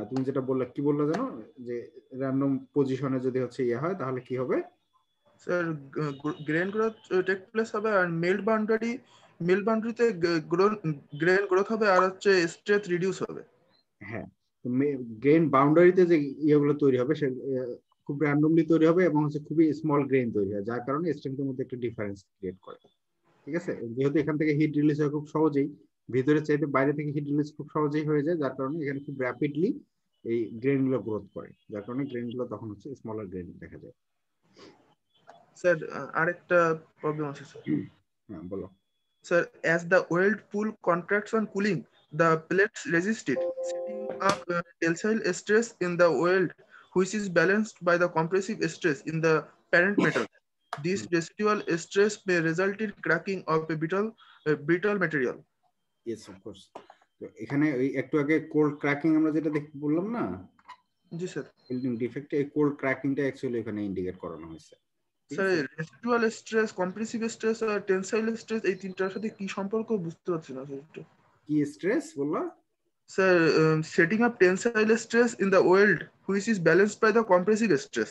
তুমি যেটা বললে, কি বললে জানো, যে র্যান্ডম পজিশনে যদি হচ্ছে ইয়ে হয় তাহলে কি হবে? Sir grain growth take place হবে আর মেল্ট বাউন্ডারিতে গ্রেন গ্রোথ হবে আর হচ্ছে স্ট্রেথ রিডিউস হবে। হ্যাঁ, গ্রেন বাউন্ডারিতে যে ইয়েগুলো তৈরি হবে সে খুব র্যান্ডমলি তৈরি হবে এবং হচ্ছে খুবই স্মল গ্রেন তৈরি হয়, যার কারণে স্ট্রেংথের মধ্যে একটা ডিফারেন্স ক্রিয়েট করে, ঠিক আছে? যেহেতু এখান থেকে হিট রিলিজ হয় খুব সহজেই, ভিতরে চাইতে বাইরে থেকে হিট রিলিজ খুব সহজেই হয়ে যায়, যার কারণে এখানে খুব র্যাপিডলি এই গ্রেনগুলো গ্রোথ করে, যার কারণে গ্রেনগুলো তখন হচ্ছে স্মলার গ্রেন দেখা যায়। স্যার আরেকটা প্রবলেম আছে স্যার। হ্যাঁ বলো। Sir, as the weld pool contracts on cooling, the plates resist it, setting up tensile stress in the weld, which is balanced by the compressive stress in the parent metal. This residual stress may result in cracking of a brittle material. Yes, of course. তো এখানে ওই একটু আগে cold cracking আমরা যেটা বললাম না, জি sir, welding ডিফেক্টে এই কোল্ড ক্র্যাকিংটা অ্যাকচুয়ালি এখানে ইন্ডিকেট করানো হয়েছে। Sir residual stress, compressive stress আর টেনসাইল স্ট্রেস, এই তিনটার সাথে কি সম্পর্ক বুঝতে পারছি না স্যার। কি স্ট্রেস বললা? Sir, setting up tensile stress in the weld, which is balanced by the compressive stress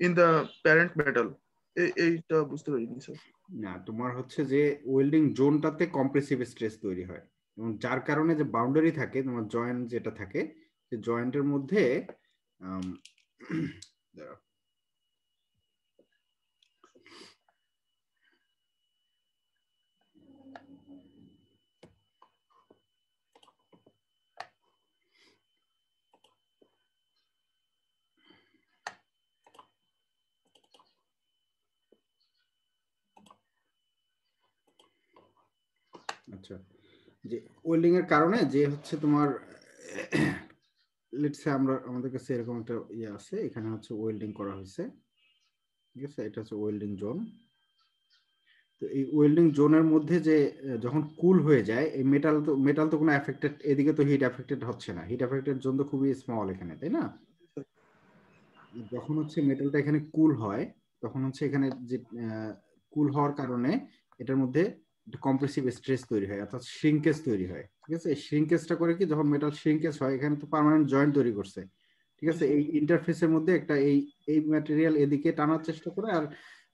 in the parent metal. এইটা বুঝতে পারিনি স্যার। না, তোমার হচ্ছে যে ওয়েল্ডিং জোনটাতে কম্প্রেসিভ স্ট্রেস তৈরি হয় এবং যার কারণে যে বাউন্ডারি থাকে, তোমার জয়েন্ট যেটা থাকে, যে জয়েন্টের মধ্যে আচ্ছা, যে ওয়েল্ডিং এর কারণে যে হচ্ছে তোমার লেটস সে আমাদের কাছে এরকম একটা ইয়ে আছে, এখানে হচ্ছে ওয়েল্ডিং করা হয়েছে, ঠিক আছে? এটা হচ্ছে ওয়েল্ডিং জোন। তো এই ওয়েল্ডিং জোনের মধ্যে যে যখন কুল হয়ে যায়, এই মেটাল তো কোনো এফেক্টেড, এদিকে তো হিট এফেক্টেড হচ্ছে না, হিট এফেক্টেড জোন তো খুবই স্মল এখানে, তাই না? যখন হচ্ছে মেটালটা এখানে কুল হয় তখন হচ্ছে এখানে যে কুল হওয়ার কারণে এটার মধ্যে কম্প্রেসিভ স্ট্রেস তৈরি হয়, অর্থাৎ শ্রিঙ্কেজ তৈরি হয়, ঠিক আছে? এই শ্রিঙ্কেজটা করে কি, যখন মেটাল শ্রিঙ্কেজ হয়, এখানে তো পার্মানেন্ট জয়েন্ট তৈরি করছে, ঠিক আছে? এই ইন্টারফেসের মধ্যে একটা এই ম্যাটেরিয়াল এদিকে টানার চেষ্টা করে আর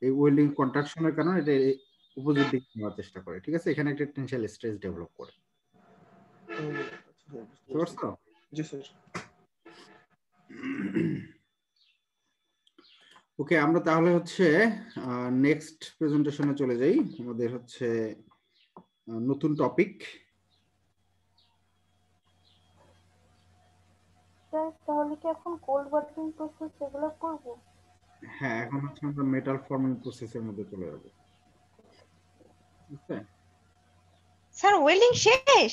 এই ওয়েল্ডিং কন্ট্রাকশনের কারণে এটা অপোজিট দিকে নেওয়ার চেষ্টা করে, ঠিক আছে? এখানে একটা টেনশনাল স্ট্রেস ডেভেলপ করে। বুঝতে পারছো? জি স্যার। ওকে, আমরা তাহলে হচ্ছে নেক্সট প্রেজেন্টেশনে চলে যাই। আমাদের হচ্ছে নতুন টপিক। তাহলে কি এখন কোল্ড ওয়ার্কিং প্রসেস এগুলো করব? হ্যাঁ, এখন হচ্ছে আমরা মেটাল ফর্মিং প্রসেসের মধ্যে চলে যাব। ওকে স্যার ওয়েল্ডিং শেষ?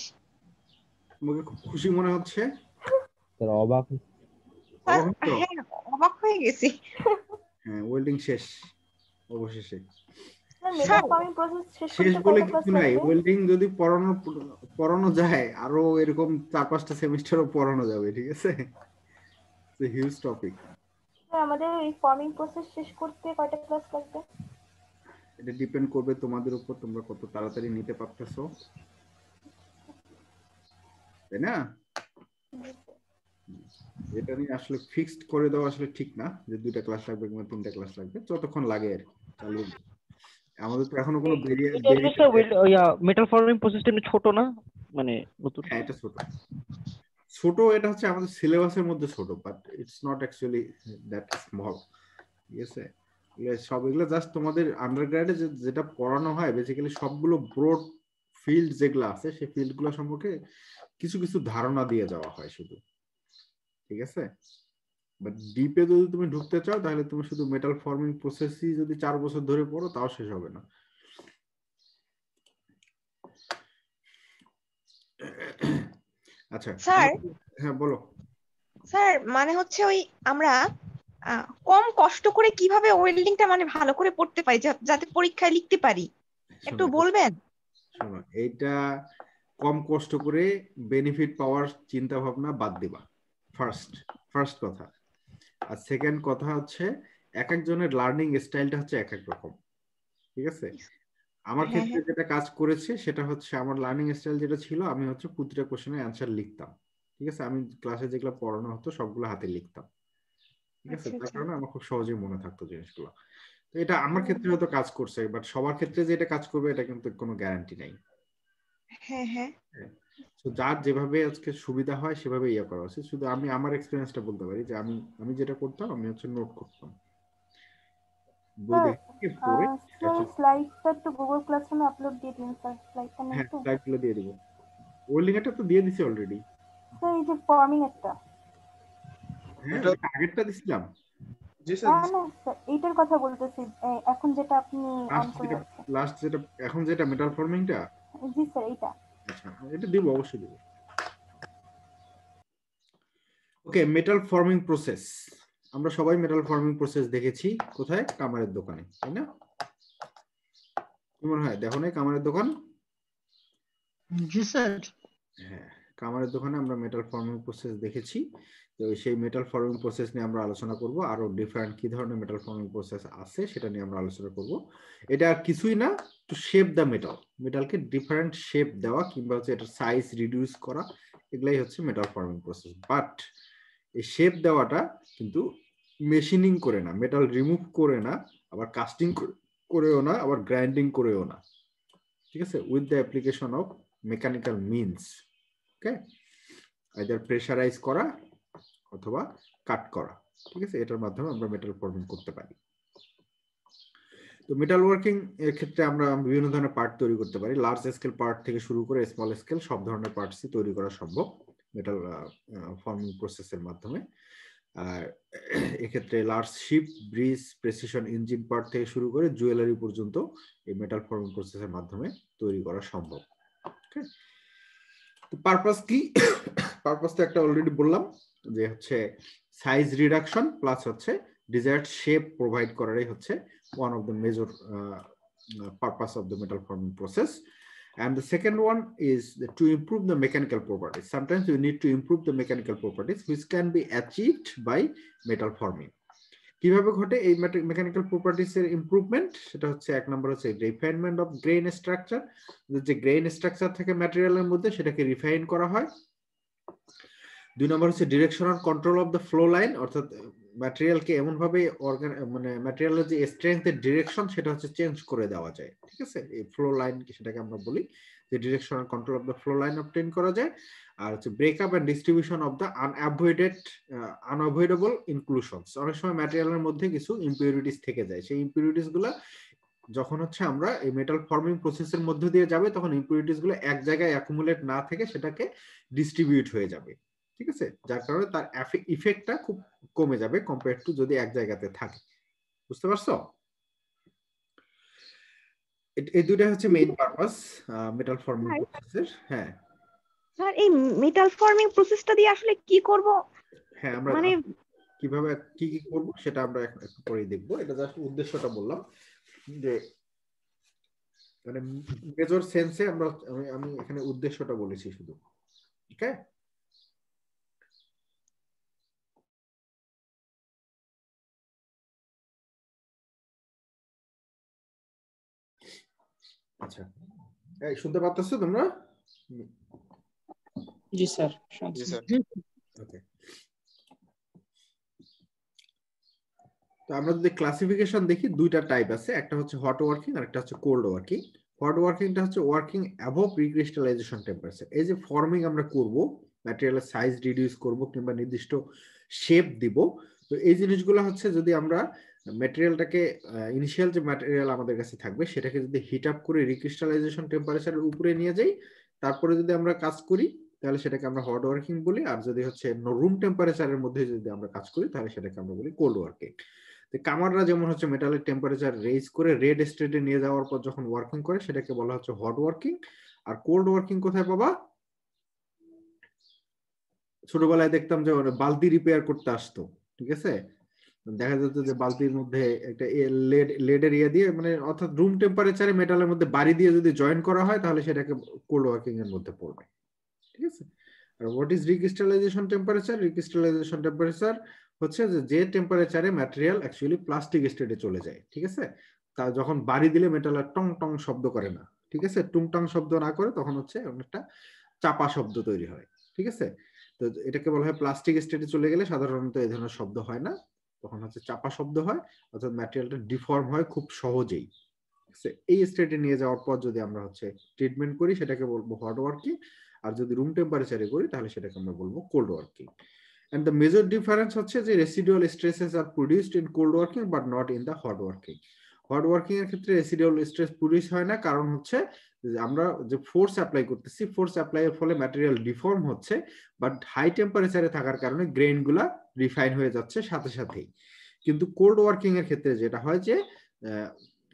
তোমাকে খুব খুশি মনে হচ্ছে? স্যার অবাক অবাক হচ্ছো? হ্যাঁ, অবাক হয়ে গেছি। হ্যাঁ, ওয়েল্ডিং শেষ অবশেষে। মেটাল ফর্মিং প্রসেস শেষ শেষ করতে বলে কয়টা ক্লাস কিছু নাই, লাগবে? ওয়েল্ডিং যদি পড়ানো যায় আরো এরকম 4-5টা সেমিস্টারও পড়ানো যাবে, ঠিক আছে? It's a huge topic. Sir আমাদের এই ফর্মিং প্রসেস শেষ করতে কয়টা ক্লাস লাগবে? এটা ডিপেন্ড করবে তোমাদের উপর, তোমরা কত তাড়াতাড়ি নিতে পারতেছো, তাই না? এটা নিয়ে আসলে ফিক্সড করে দেওয়া আসলে ঠিক না যে 2টা ক্লাস লাগবে কিংবা 3টা ক্লাস লাগবে, যতক্ষণ লাগে আর কি চালিয়ে দিই। আমাদের তো এখনো কোনো মেটাল ফর্মিং প্রসেসটা একটু ছোট না, মানে নতুন? হ্যাঁ, এটা ছোট, এটা হচ্ছে আমাদের সিলেবাসের মধ্যে ছোট, but it's not actually that small, ঠিক আছে? সব এগুলো জাস্ট তোমাদের আন্ডারগ্রেডে যেটা পড়ানো হয় বেসিক্যালি সবগুলো ব্রড ফিল্ড যেগুলো আছে সেই ফিল্ডগুলো সম্পর্কে কিছু কিছু ধারণা দিয়ে যাওয়া হয় শুধু, ঠিক আছে? বাট ডিপে যদি তুমি ঢুকতে চাও তাহলে তুমি শুধু মেটাল ফর্মিং প্রসেসই যদি 4 বছর ধরে পড়ো তাও শেষ হবে না। আচ্ছা স্যার, হ্যাঁ বলো। স্যার মানে হচ্ছে ওই আমরা কম কষ্ট করে কিভাবে ওয়েল্ডিংটা মানে ভালো করে পড়তে পারি যাতে পরীক্ষায় লিখতে পারি, একটু বলবেন? শোনো, এইটা কম কষ্ট করে বেনিফিট পাওয়ার চিন্তা ভাবনা বাদ দিবা, ফার্স্ট কথা। আর সেকেন্ড কথা হচ্ছে এক একজনের লার্নিং স্টাইলটা হচ্ছে এক এক রকম, ঠিক আছে? আমার ক্ষেত্রে যেটা কাজ করেছে সেটা হচ্ছে আমার লার্নিং স্টাইল যেটা ছিল, আমি হচ্ছে প্রতিটা কোশ্চেনের অ্যান্সার লিখতাম, ঠিক আছে? আমি ক্লাসে যেগুলো পড়ানো হতো সবগুলো হাতে লিখতাম, ঠিক আছে? তার কারণে আমার খুব সহজেই মনে থাকতো জিনিসগুলো। তো এটা আমার ক্ষেত্রে হয়তো কাজ করছে, বাট সবার ক্ষেত্রে যে এটা কাজ করবে এটা কিন্তু কোনো গ্যারান্টি নাই। হ্যাঁ হ্যাঁ, তো যার যেভাবে আজকে সুবিধা হয় সেভাবে ইয়ে করা উচিত। শুধু আমি আমার এক্সপেরিয়েন্সটা বলতে পারি যে আমি যেটা করতাম, আমি হচ্ছে নোট করতাম, বই দেখে পড়ে। স্লাইডটা একটু গুগল ক্লাসরুমে আপলোড দিয়ে দিন স্যার, স্লাইডটা নেই হ্যাঁ, তো? স্লাইডগুলো দিয়ে দিব। ওয়েল্ডিং এটা তো দিয়ে দিছি অলরেডি। স্যার এই যে ফর্মিং একটা, হ্যাঁ আগেরটা দিছিলাম। জি স্যার, না না স্যার এইটার কথা বলতেছি, এখন যেটা আপনি অন করে রাখছেন। লাস্ট যেটা এখন যেটা মেটাল ফর্মিংটা। জি স্যার এইটা। আচ্ছা, এটা দিব, অবশ্যই দিব। ওকে, মেটাল ফর্মিং প্রসেস। আমরা সবাই মেটাল ফর্মিং প্রসেস দেখেছি কোথায়? কামারের দোকানে, তাই না? কি মনে হয়, দেখো নাই কামারের দোকান? জি স্যার। হ্যাঁ, কামারের দোকানে আমরা মেটাল ফর্মিং প্রসেস দেখেছি। তো সেই মেটাল ফর্মিং প্রসেস নিয়ে আমরা আলোচনা করব, আরো ডিফারেন্ট কি ধরনের মেটাল ফর্মিং প্রসেস আছে সেটা নিয়ে আমরা আলোচনা করব। এটা আর কিছুই না, টু শেপ দ্য মেটালকে ডিফারেন্ট শেপ দেওয়া কিংবা হচ্ছে এটার সাইজ রিডিউস করা, এগুলাই হচ্ছে মেটাল ফর্মিং প্রসেস। বাট এই শেপ দেওয়াটা কিন্তু মেশিনিং করে না, মেটাল রিমুভ করে না, আবার কাস্টিং করেও না, আবার গ্রাইন্ডিং করেও না, ঠিক আছে? With the application of mechanical means, okay? Either pressurise করা অথবা কাট করা, ঠিক আছে? এটার মাধ্যমে আমরা মেটাল ফর্মিং করতে পারি। তো মেটাল ওয়ার্কিং এর ক্ষেত্রে আমরা বিভিন্ন ধরনের পার্ট তৈরি করতে পারি, লার্জ স্কেল পার্ট থেকে শুরু করে স্মল স্কেল সব ধরনের পার্টসই তৈরি করা সম্ভব মেটাল ফর্মিং প্রসেসের মাধ্যমে। আর এক্ষেত্রে large ship, bridge, precision engine part থেকে শুরু করে জুয়েলারি পর্যন্ত এই মেটাল ফর্মিং প্রসেসের মাধ্যমে তৈরি করা সম্ভব। ওকে, তো পারপাস কি? পারপাস তো একটা অলরেডি বললাম যে হচ্ছে সাইজ রিডাকশন প্লাস হচ্ছে ডিজায়ার্ড শেপ প্রোভাইড করারই হচ্ছে one of the major purpose of the metal forming process. And the second one is to improve the mechanical properties. Sometimes you need to improve the mechanical properties which can be achieved by metal forming. কিভাবে ঘটে এই mechanical properties এর improvement? সেটা হচ্ছে এক নম্বর হচ্ছে refinement of grain structure, যে grain structure থেকে ম্যাটেরিয়ালের মধ্যে সেটাকে রিফাইন করা হয়। 2 নম্বর হচ্ছে direction on control of the flow line, অর্থাৎ ম্যাটেরিয়ালকে এমন ভাবে মানে ম্যাটেরিয়ালের যে স্ট্রেংথের ডিরেকশন সেটা হচ্ছে চেঞ্জ করে দেওয়া যায়, ঠিক আছে? এই ফ্লো লাইন সেটাকে আমরা বলি যে direction on control of the flow line obtain করা যায়। আর হচ্ছে breakup and distribution of the unavoidable inclusions. অনেক সময় ম্যাটেরিয়ালের মধ্যে কিছু ইম্পিউরিটিস থেকে যায়, সেই ইম্পিউরিটিস গুলা যখন হচ্ছে আমরা এই মেটাল ফর্মিং প্রসেসের মধ্যে দিয়ে যাবে তখন ইম্পিউরিটিস গুলো এক জায়গায় অ্যাকুমুলেট না থেকে সেটাকে ডিস্ট্রিবিউট হয়ে যাবে, ঠিক আছে? যার কারণে তার ইফেক্টটা খুব কমে যাবে কম্পেয়ার টু যদি এক জায়গাতে থাকে। বুঝতে পারছো? এই দুইটা হচ্ছে মেইন পারপাস মেটাল ফর্মিং প্রসেসের। হ্যাঁ স্যার এই মেটাল ফর্মিং প্রসেসটা দিয়ে আসলে কি করব? হ্যাঁ, আমরা মানে কিভাবে কি কি করব সেটা আমরা একটু পরেই দেখবো। এটা জাস্ট উদ্দেশ্যটা বললাম যে মানে মেজর সেন্সে আমরা আমি এখানে উদ্দেশ্যটা বলেছি শুধু। ওকে, আচ্ছা এই শুনতে পাচ্ছো তোমরা? জি স্যার। জি স্যার। ওকে, তো আমরা যদি ক্লাসিফিকেশন দেখি, দুইটা টাইপ আছে, একটা হচ্ছে হট ওয়ার্কিং আর একটা হচ্ছে কোল্ড ওয়ার্কিং। হট ওয়ার্কিংটা হচ্ছে ওয়ার্কিং অ্যাবভ রিক্রিস্টালাইজেশন টেম্পারেচার। এই যে ফর্মিং আমরা করব, ম্যাটেরিয়ালের সাইজ রিডিউস করব কিংবা নির্দিষ্ট শেপ দিব, তো এই জিনিসগুলো হচ্ছে যদি আমরা ম্যাটেরিয়ালটাকে ইনিশিয়াল যে ম্যাটেরিয়াল আমাদের কাছে থাকবে সেটাকে যদি হিট আপ করে রিক্রিস্টালাইজেশন টেম্পারেচারের উপরে নিয়ে যাই, তারপরে যদি আমরা কাজ করি তাহলে সেটাকে আমরা হট ওয়ার্কিং বলি। আর যদি হচ্ছে রুম টেম্পারেচারের মধ্যে যদি আমরা কাজ করি তাহলে সেটাকে আমরা বলি কোল্ড ওয়ার্কিং। কামাররা যেমন হচ্ছে মেটালের টেম্পারেচার রেজ করে রেড স্টেটে নিয়ে যাওয়ার পর যখন ওয়ার্কিং করে সেটাকে বলা হচ্ছে হট ওয়ার্কিং। আর কোল্ড ওয়ার্কিং কোথায় পাবা? ছোটবেলায় দেখতাম যে বালতি রিপেয়ার করতে আসতো, ঠিক আছে, দেখা যেত যে বালতির মধ্যে একটা লেডের ইয়ে দিয়ে, মানে অর্থাৎ রুম টেম্পারেচারে মেটালের মধ্যে বাড়ি দিয়ে যদি জয়েন করা হয় তাহলে সেটাকে কোল্ড ওয়ার্কিং এর মধ্যে পড়বে, ঠিক আছে। আর what is recrystallization temperature? Recrystallization temperature হচ্ছে যে টেম্পারেচারে ম্যাটেরিয়াল অ্যাকচুয়ালি প্লাস্টিক স্টেটে চলে যায়, ঠিক আছে। তা যখন বাড়ি দিলে মেটালের টং টং শব্দ করে না, ঠিক আছে, টুংটাং শব্দ না করে, তখন হচ্ছে অনেকটা চাপা শব্দ তৈরি হয়, ঠিক আছে। তো এটাকে বলা হয় প্লাস্টিক স্টেটে চলে গেলে সাধারণত এই ধরনের শব্দ হয় না, তখন হচ্ছে চাপা শব্দ হয়, অর্থাৎ ম্যাটেরিয়ালটা ডিফর্ম হয় খুব সহজেই। এই স্টেটে নিয়ে যাওয়ার পর যদি আমরা হচ্ছে ট্রিটমেন্ট করি সেটাকে বলবো হট ওয়ার্কিং। আর যদি রুম টেম্পারেচারে করি তাহলে সেটাকে আমরা বলবো cold working. And the major difference হচ্ছে যে residual stresses are produced in cold working but not in the hot working. Hot working এর ক্ষেত্রে রেসিডুয়াল স্ট্রেস প্রডিউস হয় না, কারণ হচ্ছে আমরা যে ফোর্স অ্যাপ্লাই করতেছি, ফোর্স অ্যাপ্লাই এর ফলে ম্যাটেরিয়াল ডিফর্ম হচ্ছে, বাট হাই টেম্পারেচারে থাকার কারণে গ্রেইন গুলা রিফাইন হয়ে যাচ্ছে সাথে সাথেই। কিন্তু কোল্ড ওয়ার্কিং এর ক্ষেত্রে যেটা হয় যে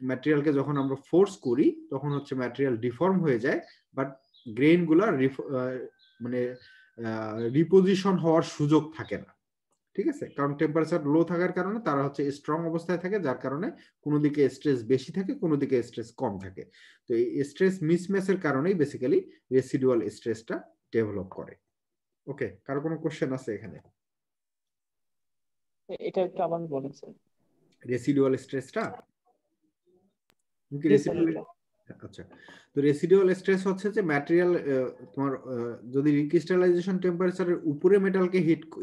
ম্যাটেরিয়ালকে যখন আমরা ফোর্স করি তখন হচ্ছে ম্যাটেরিয়াল ডিফর্ম হয়ে যায়, বাট গ্রেইন গুলা মানে রিপোজিশন হওয়ার সুযোগ থাকে না, ঠিক আছে, কারণ টেম্পারেচার লো থাকার কারণে তারা হচ্ছে স্ট্রং অবস্থায় থাকে, যার কারণে কোনো দিকে স্ট্রেস বেশি থাকে কোনো দিকে স্ট্রেস কম থাকে। তো এই স্ট্রেস মিসম্যাচের কারণেই বেসিক্যালি রেসিডুয়াল স্ট্রেসটা ডেভেলপ করে। ওকে, কারো কোনো কোশ্চেন আছে এখানে? এটা একটু আবার বলেন স্যার। রেসিডুয়াল স্ট্রেসটা আচ্ছা, তো রেসিডুয়াল স্ট্রেস হচ্ছে যে ম্যাটেরিয়াল তোমার যদি রিক্রিস্টালাইজেশন টেম্পারেচারের উপরে মেটালকে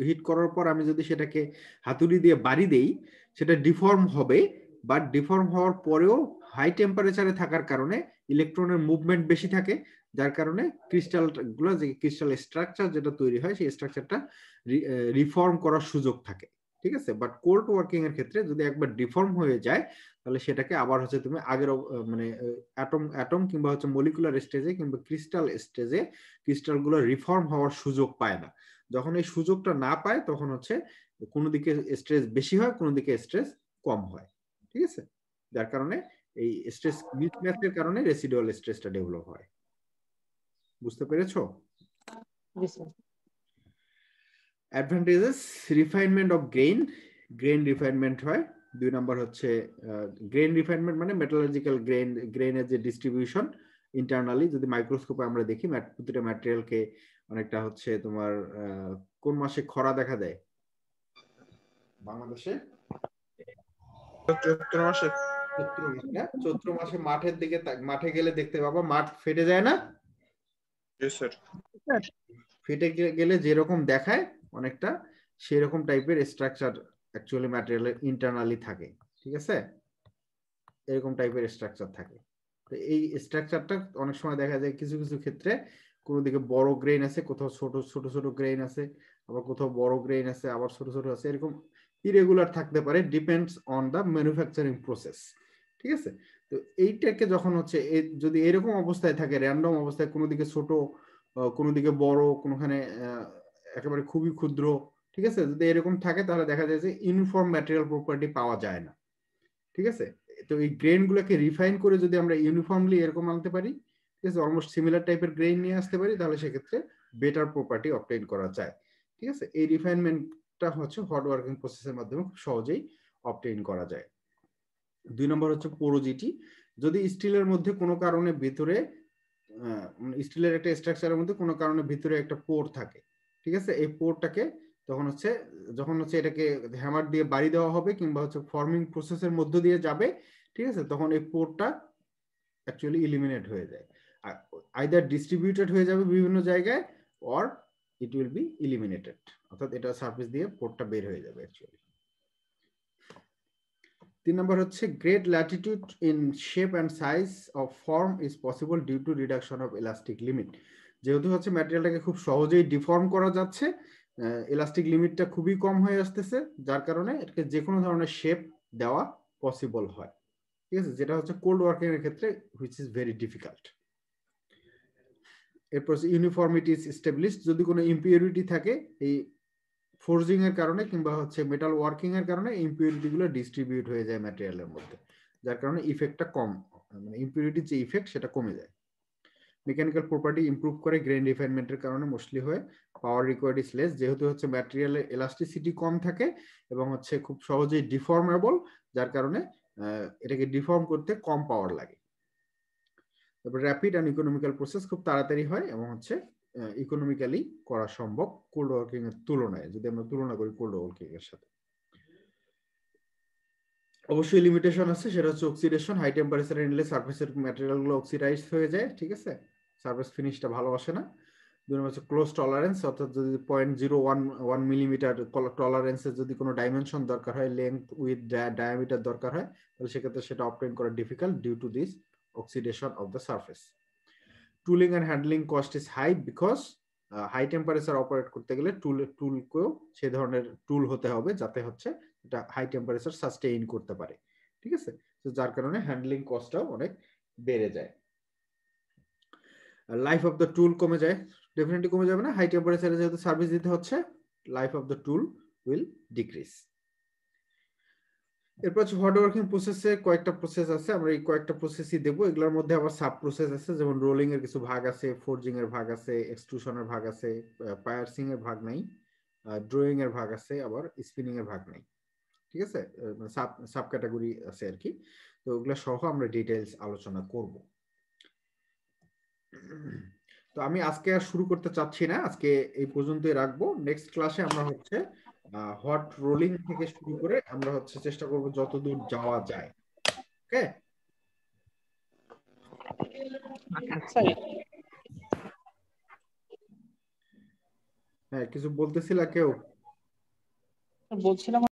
হিট করার পর আমি যদি সেটাকে হাতুড়ি দিয়ে বাড়ি দেই, সেটা ডিফর্ম হবে, বাট ডিফর্ম হওয়ার পরেও হাই টেম্পারেচারে থাকার কারণে ইলেকট্রনের মুভমেন্ট বেশি থাকে, যার কারণে ক্রিস্টালগুলো যে ক্রিস্টাল স্ট্রাকচার যেটা তৈরি হয় সেই স্ট্রাকচারটা রিফর্ম করার সুযোগ থাকে, ঠিক আছে। বাট কোল্ড ওয়ার্কিং এর ক্ষেত্রে যদি একবার ডিফর্ম হয়ে যায় তাহলে সেটাকে আবার হচ্ছে তুমি আগের মানে অ্যাটম কিংবা হচ্ছে মলিকুলার স্টেজে কিংবা ক্রিস্টাল স্টেজে ক্রিস্টালগুলো রিফর্ম হওয়ার সুযোগ পায় না। যখন এই সুযোগটা না পায় তখন হচ্ছে কোনো দিকে স্ট্রেস বেশি হয় কোনো দিকে স্ট্রেস কম হয়, ঠিক আছে, যার কারণে এই স্ট্রেস মিসম্যাচের কারণে রেসিডুয়াল স্ট্রেসটা ডেভেলপ হয়। বুঝতে পেরেছো? জি sir. Advantages: refinement of grain, grain refinement হয়। 2 নাম্বার হচ্ছে গ্রেইন রিফাইনমেন্ট মানে মেটালজিক্যাল গ্রেইনের যে ডিস্ট্রিবিউশন ইন্টারনালি, যদি মাইক্রোস্কোপে আমরা দেখি প্রতিটা ম্যাটেরিয়ালকে অনেকটা হচ্ছে তোমার কোন মাসে খরা দেখা দেয় বাংলাদেশে? চৈত্র মাসে। চৈত্র মাসে মাঠের দিকে মাঠে গেলে দেখতে পাবা মাঠ ফেটে যায় না? ফেটে গেলে যেরকম দেখায় অনেকটা সেরকম টাইপের স্ট্রাকচার অ্যাকচুয়ালি ম্যাটেরিয়ালের ইন্টারনালি থাকে, ঠিক আছে, এরকম টাইপের স্ট্রাকচার থাকে। তো এই স্ট্রাকচারটা অনেক সময় দেখা যায় কিছু কিছু ক্ষেত্রে কোনো দিকে বড় গ্রেইন আছে, কোথাও ছোট ছোট ছোট গ্রেইন আছে, আবার কোথাও বড় গ্রেইন আছে, আবার ছোট ছোট আছে, এরকম ইরেগুলার থাকতে পারে, depends on the manufacturing process, ঠিক আছে। তো এইটাকে যখন হচ্ছে যদি এরকম অবস্থায় থাকে, র্যান্ডম অবস্থায়, কোনো দিকে ছোট কোনো দিকে বড়, কোনোখানে একেবারে খুবই ক্ষুদ্র, ঠিক আছে, যদি এরকম থাকে তাহলে দেখা যায় যে ইউনিফর্ম ম্যাটেরিয়াল প্রপার্টি পাওয়া যায় না, ঠিক আছে। তো এই গ্রেইন গুলোকে রিফাইন করে যদি আমরা ইউনিফর্মলি এরকম আনতে পারি, ঠিক আছে, অলমোস্ট সিমিলার টাইপের গ্রেইন নিয়ে আসতে পারি, তাহলে সেক্ষেত্রে বেটার প্রপার্টি অবটেইন করা যায়। ঠিক আছে, এই রিফাইনমেন্টটা হচ্ছে হট ওয়ার্কিং প্রসেসের মাধ্যমে খুব সহজেই অবটেইন করা যায়। 2 নম্বর হচ্ছে পোরোজিটি। যদি স্টিলের মধ্যে কোনো কারণে ভিতরে স্টিলের একটা স্ট্রাকচারের মধ্যে কোনো কারণে ভিতরে একটা পোর থাকে, ঠিক আছে, এই পোরটাকে তখন হচ্ছে যখন হচ্ছে এটাকে হ্যামার দিয়ে বাড়ি দেওয়া হবে কিংবা হচ্ছে ফর্মিং প্রসেসের মধ্য দিয়ে যাবে, ঠিক আছে, তখন এই পোরটা অ্যাকচুয়ালি ইলিমিনেট হয়ে যায়, আইদার ডিস্ট্রিবিউটেড হয়ে যাবে বিভিন্ন জায়গায় or it will be eliminated, অর্থাৎ এটা সারফেস দিয়ে পোরটা বের হয়ে যাবে অ্যাকচুয়ালি। 3 নম্বর হচ্ছে great latitude in shape and size of form is possible due to reduction of elastic limit. যেহেতু হচ্ছে ম্যাটেরিয়ালটাকে খুব সহজেই ডিফর্ম করা যাচ্ছে, ইলাস্টিক লিমিটটা খুবই কম হয়ে আসতেছে, যার কারণে এটাকে যে কোনো ধরনের শেপ দেওয়া পসিবল হয়, ঠিক আছে, যেটা হচ্ছে কোল্ড ওয়ার্কিং এর ক্ষেত্রে হুইচ ইজ ভেরি ডিফিকাল্ট। এরপর ইউনিফর্মিটি ইজ এস্টাবলিশড। যদি কোনো ইম্পিউরিটি থাকে এই ফোর্জিং এর কারণে কিংবা হচ্ছে মেটাল ওয়ার্কিং এর কারণে ইম্পিউরিটি গুলো ডিস্ট্রিবিউট হয়ে যায় ম্যাটেরিয়ালের মধ্যে, যার কারণে ইফেক্টটা কম, মানে ইম্পিউরিটির যে ইফেক্ট সেটা কমে যায়। মেকানিক্যাল প্রপার্টি ইমপ্রুভ করে গ্রেন রিফাইনমেন্টের কারণে মোস্টলি হয়। পাওয়ার রিকোয়ার্ড ইজ লেস, যেহেতু হচ্ছে ম্যাটেরিয়ালের এলাস্টিসিটি কম থাকে এবং হচ্ছে খুব সহজেই ডিফর্মেবল, যার কারণে এটাকে ডিফর্ম করতে কম পাওয়ার লাগে। তারপর র্যাপিড অ্যান্ড ইকোনমিক্যাল প্রসেস, খুব তাড়াতাড়ি হয় এবং হচ্ছে ইকোনমিক্যালি করা সম্ভব কোল্ড ওয়ার্কিং এর তুলনায়, যদি আমরা তুলনা করি কোল্ড ওয়ার্কিং এর সাথে। অবশ্যই লিমিটেশন আছে, সেটা হচ্ছে অক্সিডেশন। হাই টেম্পারেচারে নিলে সারফেসের ম্যাটেরিয়াল গুলো অক্সিডাইজ হয়ে যায়, ঠিক আছে, সারফেস ফিনিশটা ভালো আসে না। 2 নম্বর হচ্ছে ক্লোজ টলারেন্স, অর্থাৎ যদি 0.01 মিলিমিটার টলারেন্সের যদি কোনো ডাইমেনশন দরকার হয়, লেন্থ উইথ ডায়ামিটার দরকার হয়, তাহলে সেক্ষেত্রে সেটা অবটেইন করা difficult due to this oxidation of the surface. Tooling and handling cost is high because high temperature operate করতে গেলে টুলকেও সেই ধরনের টুল হতে হবে যাতে হচ্ছে এটা হাই টেম্পারেচার সাস্টেইন করতে পারে, ঠিক আছে, তো যার কারণে হ্যান্ডলিং কস্টটাও অনেক বেড়ে যায়। লাইফ অফ দ্য টুল কমে যায়, ডেফিনেটলি কমে যাবে না, হাই টেম্পারেচারে যেহেতু সার্ভিস দিতে হচ্ছে, life of the tool will decrease. এরপর হচ্ছে হট ওয়ার্কিং প্রসেসে কয়েকটা প্রসেস আছে, আমরা এই কয়েকটা প্রসেসই দেবো। এগুলোর মধ্যে আবার সাব প্রসেস আছে, যেমন রোলিং এর কিছু ভাগ আছে, ফোর্জিং এর ভাগ আছে, এক্সট্রুশনের ভাগ আছে, পায়ার্সিং এর ভাগ নাই, ড্রয়িং এর ভাগ আছে, আবার স্পিনিং এর ভাগ নাই, ঠিক আছে, সাব ক্যাটাগরি আছে আর কি। তো ওগুলো সহ আমরা ডিটেইলস আলোচনা করব। তো আমি আজকে আর শুরু করতে চাচ্ছি না, আজকে এই পর্যন্তই রাখবো। নেক্সট ক্লাসে আমরা হচ্ছে হট রোলিং থেকে শুরু করে আমরা হচ্ছে চেষ্টা করব যতদূর যাওয়া যায়। ওকে, হ্যাঁ কিছু বলতেছিলা কেউ? বলছিলাম